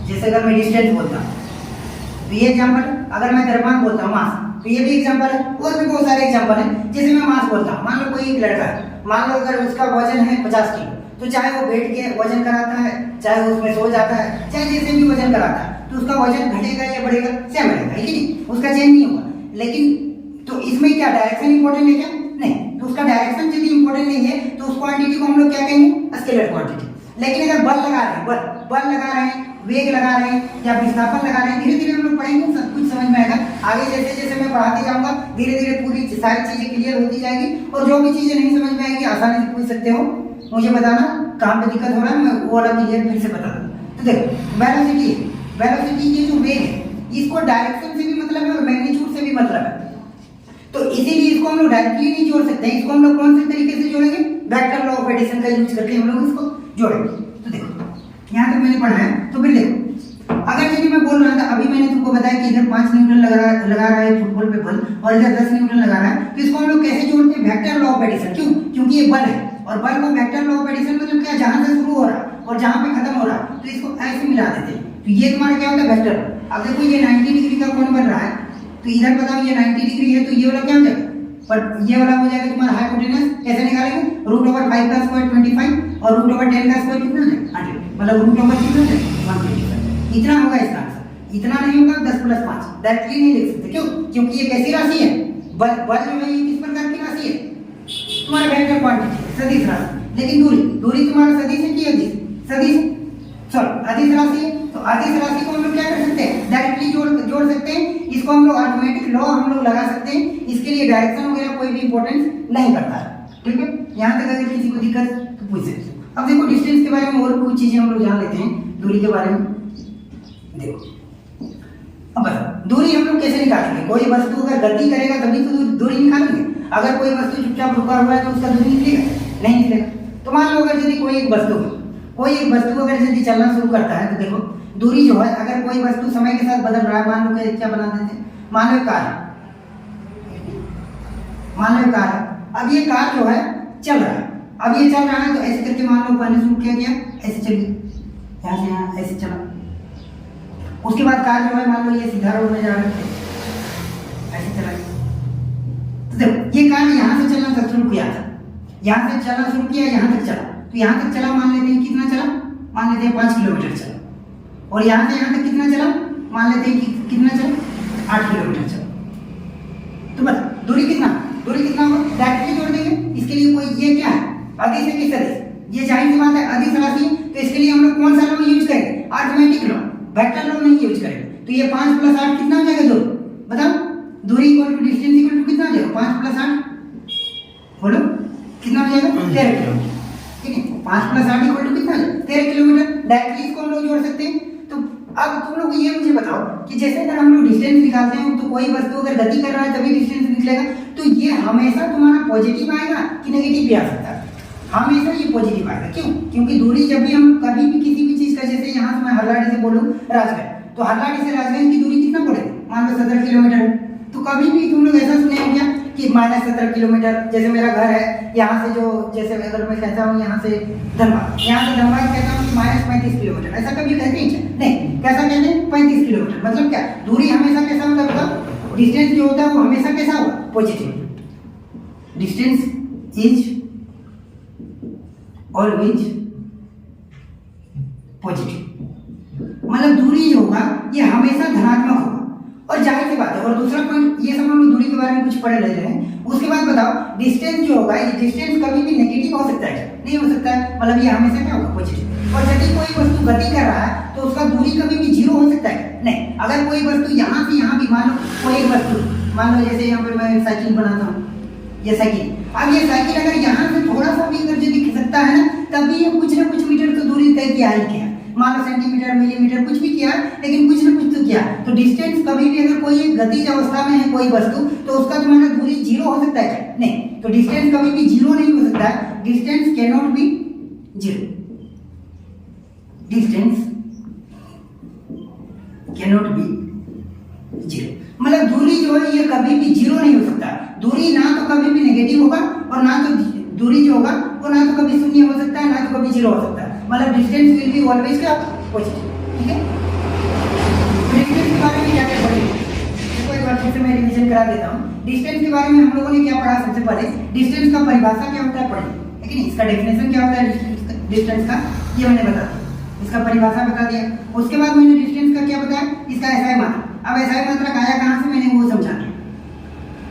जैसे अगर मैं डिस्टेंस बोलता हूँ तो ये एग्जांपल, अगर मैं द्रव्यमान बोलता हूँ मास, तो ये भी एग्जांपल है। और भी बहुत सारे एग्जांपल हैं। जैसे मैं मास बोलता हूँ, मान लो कोई एक लड़का है, मान लो अगर उसका वजन है 50 किलो, तो चाहे वो बैठ के वजन कराता है, चाहे वो उसमें सो जाता है, चाहे जैसे भी वजन कराता है, तो उसका वजन घटेगा या बढ़ेगा, सेम रहेगा, है कि नहीं, उसका चेंज नहीं होगा। लेकिन तो इसमें क्या डायरेक्शन इंपॉर्टेंट है क्या, नहीं। तो उसका डायरेक्शन यदि इंपॉर्टेंट नहीं है तो उस क्वांटिटी को हम लोग क्या कहेंगे, स्केलर क्वांटिटी। लेकिन अगर बल लगा रहे हैं, बल लगा रहे हैं, वेग लगा रहे हैं या विस्थापन लगा रहे हैं, धीरे धीरे हम लोग पढ़ेंगे, सब कुछ समझ में आएगा। आगे जैसे जैसे मैं पढ़ाते जाऊंगा धीरे धीरे पूरी सारी चीजें क्लियर होती जाएगी, और जो भी चीजें नहीं समझ में आएगी आसानी से पूछ सकते हो, मुझे बताना कहाँ पे दिक्कत हो रहा है, मैं वो वाला क्लियर फिर से बता दूँ। तो देखो वेलोसिटी ये जो वेग है, इसको डायरेक्शन से भी मतलब है और मैग्नीट्यूड से भी मतलब है। तो इसीलिए इसको हम लोग डायरेक्टली नहीं जोड़ सकते हैं। इसको हम लोग कौन से तरीके से जोड़ेंगे, वेक्टर लॉ ऑफ एडिशन का यूज करके हम लोग इसको जोड़ेंगे। तो देखो यहाँ तक मैंने पढ़ा है, तो फिर देखो अगर यदि मैं बोल रहा था, अभी मैंने तुमको बताया कि इधर 5 न्यूटन लगा रहा है फुटबॉल पे बल, और इधर 10 न्यूटन लगा रहा है, तो इसको हम लोग कैसे जोड़ते हैं, वेक्टर लॉ ऑफ एडिशन। क्यों, क्योंकि ये बल है, और बल को वेक्टर लॉ ऑफ एडिशन मतलब क्या, जहां से शुरू हो रहा है और जहां पे खत्म हो रहा है, तो इसको ऐसे मिला देते हैं। तो ये तुम्हारा क्या होता है, वेक्टर। अब देखो ये 90 डिग्री का कोण बन रहा है, तो इधर बताओ ये 90 डिग्री है, तो ये वाला क्या हो जाएगा, पर ये वाला हो जाएगा तुम्हारा हाइपोटेनस। कैसे निकालेंगे, √5 का स्क्वायर 25 और √10 का स्क्वायर कितना हो जाएगा 100, मतलब √over कितना हो जाएगा 125। इतना होगा इसका आंसर, इतना नहीं होगा 10 + 5 डायरेक्टली नहीं लिख सकते। क्यों, क्योंकि ये कैसी राशि है, बल जो है ये किस प्रकार की राशि है, तुम्हारा वेक्टर क्वांटिटी, सदिश राशि। लेकिन दूरी तुम्हारा सदिश है कि अदिश, सदिश, चलो अदिश राशि है। तो अदिश राशि को हम लोग क्या कर सकते हैं, डायरेक्टली जोड़ सकते हैं। इसको हम लोग अरिथमेटिक लॉ हम लोग लगा सकते हैं। इसके लिए डायरेक्शन वगैरह कोई भी इंपॉर्टेंस नहीं करता है, ठीक है। यहाँ तक अगर किसी को दिक्कत तो पूछ सकते हैं। अब देखो डिस्टेंस के बारे में और कुछ चीजें हम लोग जान लेते हैं, दूरी के बारे में। देखो अब बताओ दूरी हम लोग कैसे निकालेंगे, कोई वस्तु अगर गति करेगा तभी तो दूरी निकालेंगे। अगर कोई वस्तु चुपचाप रुका हुआ है तो उसका दूरी निकलेगा, नहीं निकलेगा। तो मान लो अगर यदि कोई एक वस्तु अगर यदि चलना शुरू करता है, तो देखो दूरी जो है, अगर कोई वस्तु समय के साथ बदल रहा है, मान लो क्या बना देते हैं, मान लो कार है। अब ये कार जो है चल रहा है, अब ये चल रहा है, तो ऐसे करके मान लो पहले शुरू किया गया, ऐसे चलिए यहाँ से यहाँ ऐसे चला। उसके बाद कार जो है मान लो ये सीधा रोड में जा रहा है, ऐसे चला। तो देखो ये कार यहाँ से चलना शुरू किया था, यहाँ से चलना शुरू किया, यहाँ तक चला। तो यहाँ तक चला, मान लेते हैं कितना चला, मान लेते हैं 5 किलोमीटर चला। और यहाँ से यहाँ तक कितना चला, मान लेते हैं कि कितना चला, 8 किलोमीटर चला। तो बस दूरी कितना होगा, डायरेक्टली जोड़ देंगे। इसके लिए कोई ये क्या है, अदिश है कि सदिश, ये जाहिर सी बात है अदिश राशि है। तो इसके लिए हम लोग कौन सा लॉ यूज करेंगे, अरिथमेटिक लॉ, वेक्टर लॉ नहीं यूज करेंगे। तो ये 5 + 8 कितना हो जाएगा, 2। बताओ दूरी equal to distance equal to कितना हो जाएगा, 5 + 8 बोलो कितना हो जाएगा, 13 किलोमीटर, ठीक है। 5 + 8 इक्वल टू कितना हो जाएगा, 13 किलोमीटर। डायरेक्टली इसको हम लोग जोड़ सकते हैं। तो अब तुम लोग ये मुझे बताओ कि जैसे अगर हम लोग डिस्टेंस निकालते हैं, तो कोई वस्तु अगर गति कर रहा है तभी डिस्टेंस निकलेगा, तो ये हमेशा तुम्हारा पॉजिटिव आएगा कि नेगेटिव भी आ सकता है, हमेशा ये पॉजिटिव आएगा। क्यों, क्योंकि दूरी जब भी हम कभी भी किसी भी चीज का, जैसे यहाँ से मैं हल्लाडी से बोलूँ राजगढ़, तो हल्लाडी से राजगढ़ की दूरी कितना पड़ेगा, मान लो 17 किलोमीटर। तो कभी भी तुम लोग ऐसा सुने हो क्या कि -17 किलोमीटर, जैसे मेरा घर है यहाँ से, जो जैसे अगर मैं कहता हूँ यहाँ से धनबाद, कहता हूँ -35 किलोमीटर, ऐसा कभी कहते हैं क्या, नहीं। कैसा कहते हैं, 35 किलोमीटर। मतलब क्या, दूरी हमेशा कैसा होता, डिस्टेंस जो होता है वो हमेशा कैसा होगा, positive. Distance is always positive, मतलब दूरी जो होगा ये हमेशा धनात्मक होगा। और जाहिर सी बात है, और दूसरा पॉइंट, ये सब हम लोग दूरी के बारे में कुछ पढ़ ले रहे हैं। उसके बाद बताओ डिस्टेंस जो होगा, ये डिस्टेंस कभी भी नेगेटिव हो सकता है, नहीं हो सकता है, मतलब ये हमेशा क्या होगा, पॉजिटिव। और यदि कोई वस्तु गति कर रहा है तो उसका दूरी कभी भी 0 हो सकता है, नहीं। अगर कोई वस्तु यहाँ से यहाँ भी, मान लो कोई एक वस्तु, मान लो जैसे यहाँ पर मैं साइकिल बनाता हूँ, ये साइकिल, अब ये साइकिल अगर यहाँ से थोड़ा सा भी अगर यदि खिसकता है ना, तभी ये कुछ ना कुछ मीटर क्या ही किया, मान लो सेंटीमीटर मिलीमीटर कुछ भी किया, लेकिन कुछ ना कुछ तो किया। तो डिस्टेंस कभी भी अगर कोई गतिज अवस्था में है कोई वस्तु, तो उसका तुम्हारा दूरी जीरो हो सकता है क्या? नहीं। तो डिस्टेंस कभी भी जीरो नहीं हो सकता है, distance can not B zero, distance can not B zero. मतलब दूरी जो है ये कभी भी जीरो नहीं हो सकता। दूरी ना तो कभी भी नेगेटिव होगा और ना तो दूरी जो होगा वो ना तो कभी शून्य हो सकता है ना तो कभी जीरो हो सकता है। मतलब डिस्टेंस विल बी ऑलवेज क्या पॉजिटिव। ठीक है, डिस्टेंस के बारे में क्या क्या पढ़ेंगे, देखो एक बार फिर से मैं रिवीजन करा देता हूँ। डिस्टेंस के बारे में हम लोगों ने क्या पढ़ा? सबसे पहले डिस्टेंस का परिभाषा क्या होता है पढ़े, है कि नहीं? इसका डेफिनेशन क्या होता है डिस्टेंस का, ये मैंने बता दिया, इसका परिभाषा बता दिया। उसके बाद मैंने डिस्टेंस का क्या बताया, इसका एसआई मात्रा। अब एसआई मात्रा आया कहाँ से, मैंने वो समझा दिया।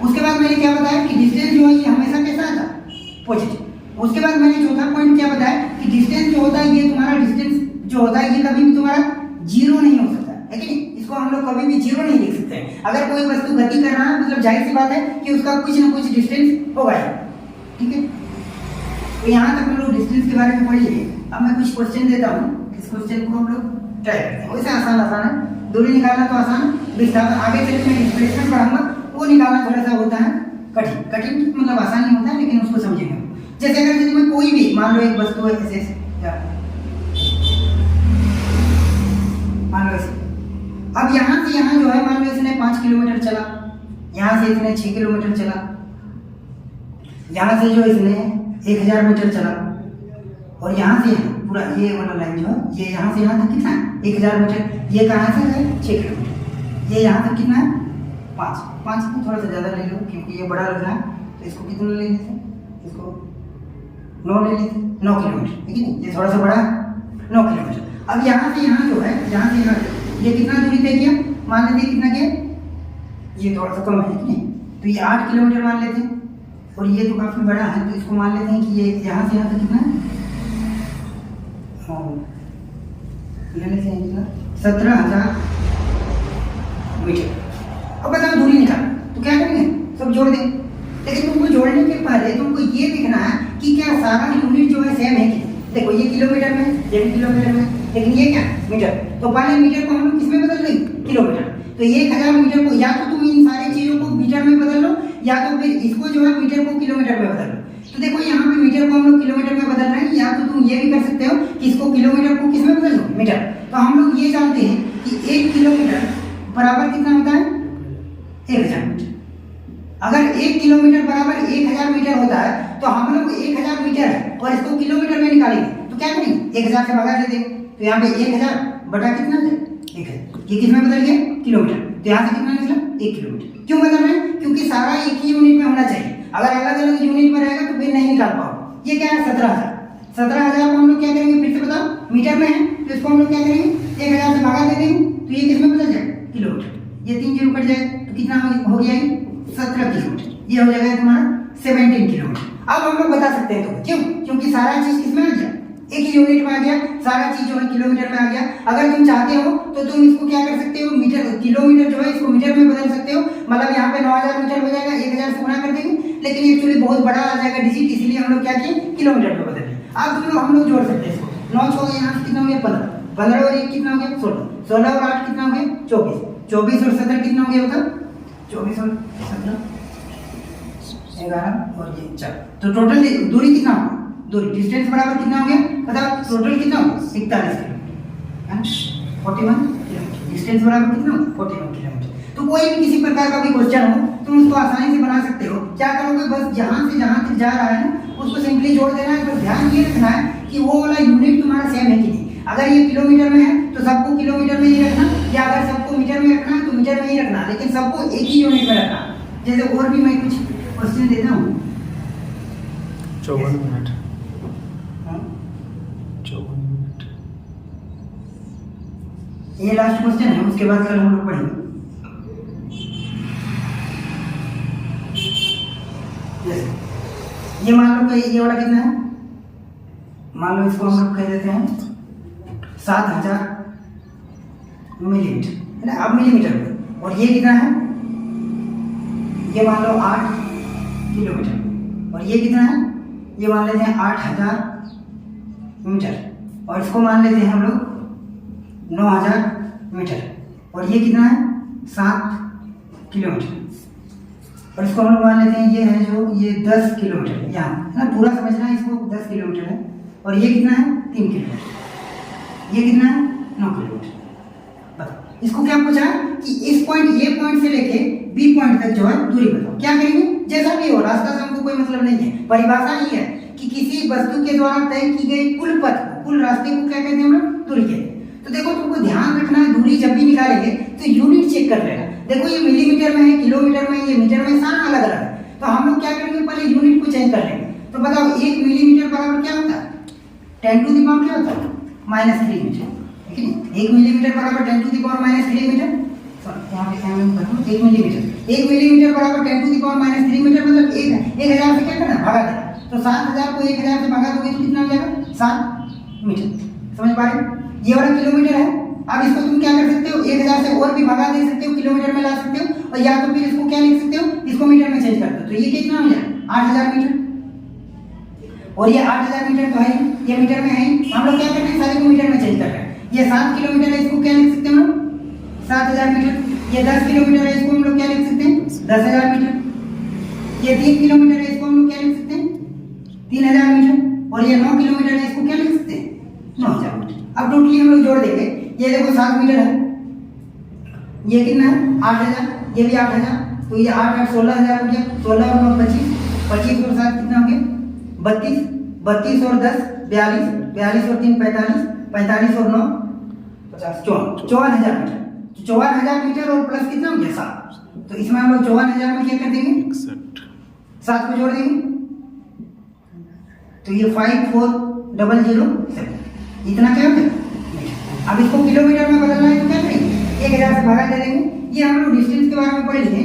उसके बाद मैंने क्या बताया कि डिस्टेंस जो है ये हमेशा कैसा आता है? पॉजिटिव। उसके बाद मैंने चौथा पॉइंट क्या बताया कि डिस्टेंस जो होता है ये तुम्हारा डिस्टेंस जो होता है ये कभी भी तुम्हारा जीरो नहीं हो सकता है कि नहीं? इसको हम लोग कभी भी जीरो नहीं लिख सकते हैं। अगर कोई वस्तु गति कर रहा है मतलब जाहिर सी बात है कि उसका कुछ ना कुछ डिस्टेंस होगा ही। ठीक है, तो यहाँ तक हम लोग डिस्टेंस के बारे में पढ़िए। अब मैं कुछ क्वेश्चन देता हूँ, इस क्वेश्चन को हम लोग ट्राई करते हैं। वैसे आसान है, दूरी निकालना तो आसान, विस्थापन आगे चल के मैं डिस्प्लेसमेंट पढ़ाऊंगा, वो निकालना थोड़ा सा होता है कठिन। कठिन मतलब आसान नहीं होता है, लेकिन उसको समझेंगे। जैसे अगर यदि मैं कोई भी मान लो एक वस्तु है ऐसे मान लो ऐसे, अब यहाँ से यहाँ जो है मान लो इसने 5 किलोमीटर चला, यहाँ से इसने 6 किलोमीटर चला, यहाँ से जो इसने 1000 मीटर चला, और यहाँ से यहाँ पूरा ये वाला लाइन जो है ये यहाँ से यहाँ तक कितना है 1000 मीटर। ये कहाँ से है 6 किलोमीटर। ये यहाँ तक कितना है 5 को थोड़ा सा ज़्यादा ले लो क्योंकि ये बड़ा लग रहा है, तो इसको कितना ले लेते हैं, इसको 9 ले लेते हैं, 9 किलोमीटर। ठीक है, ये थोड़ा सा बड़ा 9 किलोमीटर। अब यहाँ से यहाँ जो है यहाँ से यहाँ ये कितना दूरी तय किया, मान लेते हैं कितना किया, ये थोड़ा सा कम है कि नहीं, तो ये 8 किलोमीटर मान लेते हैं। और ये तो काफ़ी बड़ा है, तो इसको मान लेते हैं कि ये यहाँ से यहाँ तक कितना है, ले लेते हैं कितना 17,000 मीटर। अब बताओ दूरी निकाल, तो क्या करेंगे सब जोड़ दें। लेकिन तुमको जोड़ने के पहले तुमको ये देखना है कि क्या सारा यूनिट जो है सेम है कि देखो ये किलोमीटर में, ये भी किलोमीटर में, लेकिन ये क्या मीटर। तो पहले मीटर को हम लोग किसमें बदल लेंगे, किलोमीटर। तो 1000 मीटर को या तो तुम इन सारी चीजों को मीटर में बदल लो या तो फिर इसको जो है मीटर को किलोमीटर में बदल लो। तो देखो यहाँ पे मीटर को हम लोग किलोमीटर में बदल रहे हैं, या तो तुम ये भी कर सकते हो कि इसको किलोमीटर को किसमें बदल लो, मीटर। तो हम लोग ये जानते हैं कि 1 किलोमीटर बराबर कितना होता है 1000 मीटर। अगर 1 किलोमीटर बराबर 1000 मीटर होता है तो हम लोग 1000 मीटर है और इसको किलोमीटर में निकालेंगे, तो क्या करेंगे 1000 से भगा देते हैं। तो यहाँ पे 1000 बटा कितना है 1000, ये किसमें बदल गया किलोमीटर। तो यहाँ से कितना निकला 1 किलोमीटर। क्यों बदल रहे हैं, क्योंकि सारा एक ही यूनिट में होना चाहिए। अगर अलग अलग यूनिट में रहेगा तो फिर नहीं निकाल पाओ। ये क्या है 17,000 को हम लोग क्या करेंगे फिर से बताओ, मीटर में है तो इसको हम लोग क्या करेंगे 1000 से भागा दे देंगे, तो ये किसमें बदल जाएगा किलोमीटर। ये 3 जीरो कट जाएगा तो कितना हो गया 17 किलोमीटर। ये हो जाएगा तुम्हारा 17 किलोमीटर। अब हम लोग बता सकते हैं तो क्यों, क्योंकि सारा चीज किसमें आ गया एक ही यूनिट में आ गया, सारा चीज जो है किलोमीटर में आ गया। अगर तुम चाहते हो तो तुम इसको क्या कर सकते हो, मीटर किलोमीटर जो है इसको मीटर में बदल सकते हो। मतलब यहाँ पे 9000 मीटर हो जाएगा, 1000 से गुणा कर देंगे, लेकिन एक्चुअली बहुत बड़ा आ जाएगा डिजिट, इसलिए हम लोग क्या किए किलोमीटर में बदल दिए। अब तुम लोग हम लोग जोड़ सकते हैं इसको, 9 6 यहाँ से कितना हो गया 15, 15 और 1 कितना हो गया 16, 16 और 8 कितना हो गया 24, 24 और 17 कितना हो गया बताओ 24 और 17 11 और ये 4। तो टोटल दूरी कितना होगा, दूरी डिस्टेंस बराबर कितना हो गया बताओ, टोटल कितना होगा 41 किलोमीटर, 41 किलोमीटर। डिस्टेंस बराबर कितना होगा 41 किलोमीटर। तो कोई भी किसी प्रकार का भी क्वेश्चन हो तुम उसको आसानी से बना सकते हो। क्या करोगे, बस जहां से जहां तक जा रहा है ना उसको सिंपली जोड़ देना है। बस ध्यान ये रखना है कि वो वाला यूनिट तुम्हारा सेम है कि नहीं। अगर ये किलोमीटर में है तो सबको किलोमीटर में ही रखना, या अगर सबको मीटर में रखना है तो मीटर में ही रखना, लेकिन सबको एक ही यूनिट में रखना। जैसे और भी मैं कुछ क्वेश्चन देता हूँ 54 मिनट 54 मिनट। ये लास्ट क्वेश्चन है, उसके बाद कल हम लोग पढ़ेंगे। ये मान लो कि ये वाला कितना है, मान लो इसको हम लोग कह देते हैं 7000 मिलीमीटर है ना, अब मिलीमीटर में। और ये कितना है, ये मान लो 8 किलोमीटर, और ये कितना है, ये मान लेते हैं 8000 मीटर। और इसको मान लेते हैं हम लोग 9000 मीटर, और ये कितना है 7 किलोमीटर, और इसको हम लोग मान लेते हैं ये है जो ये 10 किलोमीटर, यहाँ है ना, पूरा समझना है इसको, 10 किलोमीटर है, और ये कितना है 3 किलोमीटर, ये कितना है 9 किलोमीटर। बताओ इसको क्या पूछा कि इस पॉइंट ए पॉइंट से लेके बी पॉइंट तक जो है दूरी बताओ। क्या करेंगे, जैसा भी हो, रास्ता से हमको कोई मतलब नहीं है, परिभाषा ही है कि किसी वस्तु के द्वारा तय की गई कुल पथ, कुल रास्ते को क्या कहते हैं हम लोग, दूरी कहते हैं। तो देखो तुमको ध्यान रखना है, दूरी जब भी निकालेंगे तो यूनिट चेक कर लेना। देखो ये मिलीमीटर में है, किलोमीटर में, ये मीटर में, सारा अलग अलग है, तो हम लोग क्या करेंगे, पहले यूनिट को चेंज कर लेंगे। तो बताओ 1 मिलीमीटर बराबर क्या होता है, 10 टू द पावर क्या होता है, -3 मीटर, ठीक है। 1 मिलीमीटर बराबर 10 टू द पावर -3 मीटर, यहाँ पे क्या मैं करूँ, 1 मिलीमीटर, 1 मिलीमीटर बराबर 10 टू द पावर -3 मीटर, मतलब 1000 से क्या करना, भागा देना। तो 7000 को 1000 से भागा दोगे तो कितना हो जाएगा, 7 मीटर। समझ पा रहे हो, ये वाला किलोमीटर है। अब इसको तुम क्या कर सकते हो, 1000 से और भी भगा दे सकते हो, किलोमीटर में ला सकते हो, और या तो फिर इसको क्या लिख सकते हो, इसको मीटर में चेंज कर दो, तो ये कितना हो जाएगा 8000 मीटर, और ये 8000 मीटर तो है, ये मीटर में है, हम लोग क्या कर रहे हैं, सारे को मीटर में चेंज कर रहे हैं। ये 7 किलोमीटर है, इसको क्या लिख सकते हैं हम लोग, 7000 मीटर। ये 10 किलोमीटर है, इसको हम लोग क्या लिख सकते हैं, 10000 मीटर। ये 3 किलोमीटर है, इसको हम लोग क्या लिख सकते हैं, 3000 मीटर, और ये 9 किलोमीटर है, इसको क्या लिख सकते हैं, 9000 मीटर। अब टोटली हम लोग जोड़ देंगे, ये देखो 7 मीटर है, ये कितना है 8000, ये भी 8000, तो ये 8 8 16000 हो गया, 16 और 9 25, 25 और 7 कितना हो गया 32, 32 और 10 42, 42 और 3 45, 45 और 9 50, 54,000 मीटर। 54,000 मीटर और प्लस कितना हो गया 7, तो इसमें हम लोग 54,000 में क्या कर देंगे, 7 को जोड़ देंगे, तो ये 54,007, इतना क्या हो गया। अब इसको किलोमीटर में बदलना है तो क्या करेंगे, 1000 से भागा दे देंगे। ये हम लोग डिस्टेंस के बारे में पढ़ लिए,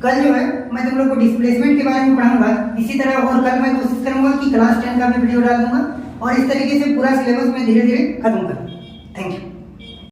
कल जो है मैं तुम लोग को डिस्प्लेसमेंट के बारे में पढ़ाऊंगा। इसी तरह और कल मैं कोशिश करूंगा कि क्लास 10 का भी वीडियो डाल दूंगा, और इस तरीके से पूरा सिलेबस मैं धीरे धीरे खत्म करूँ। Thank you.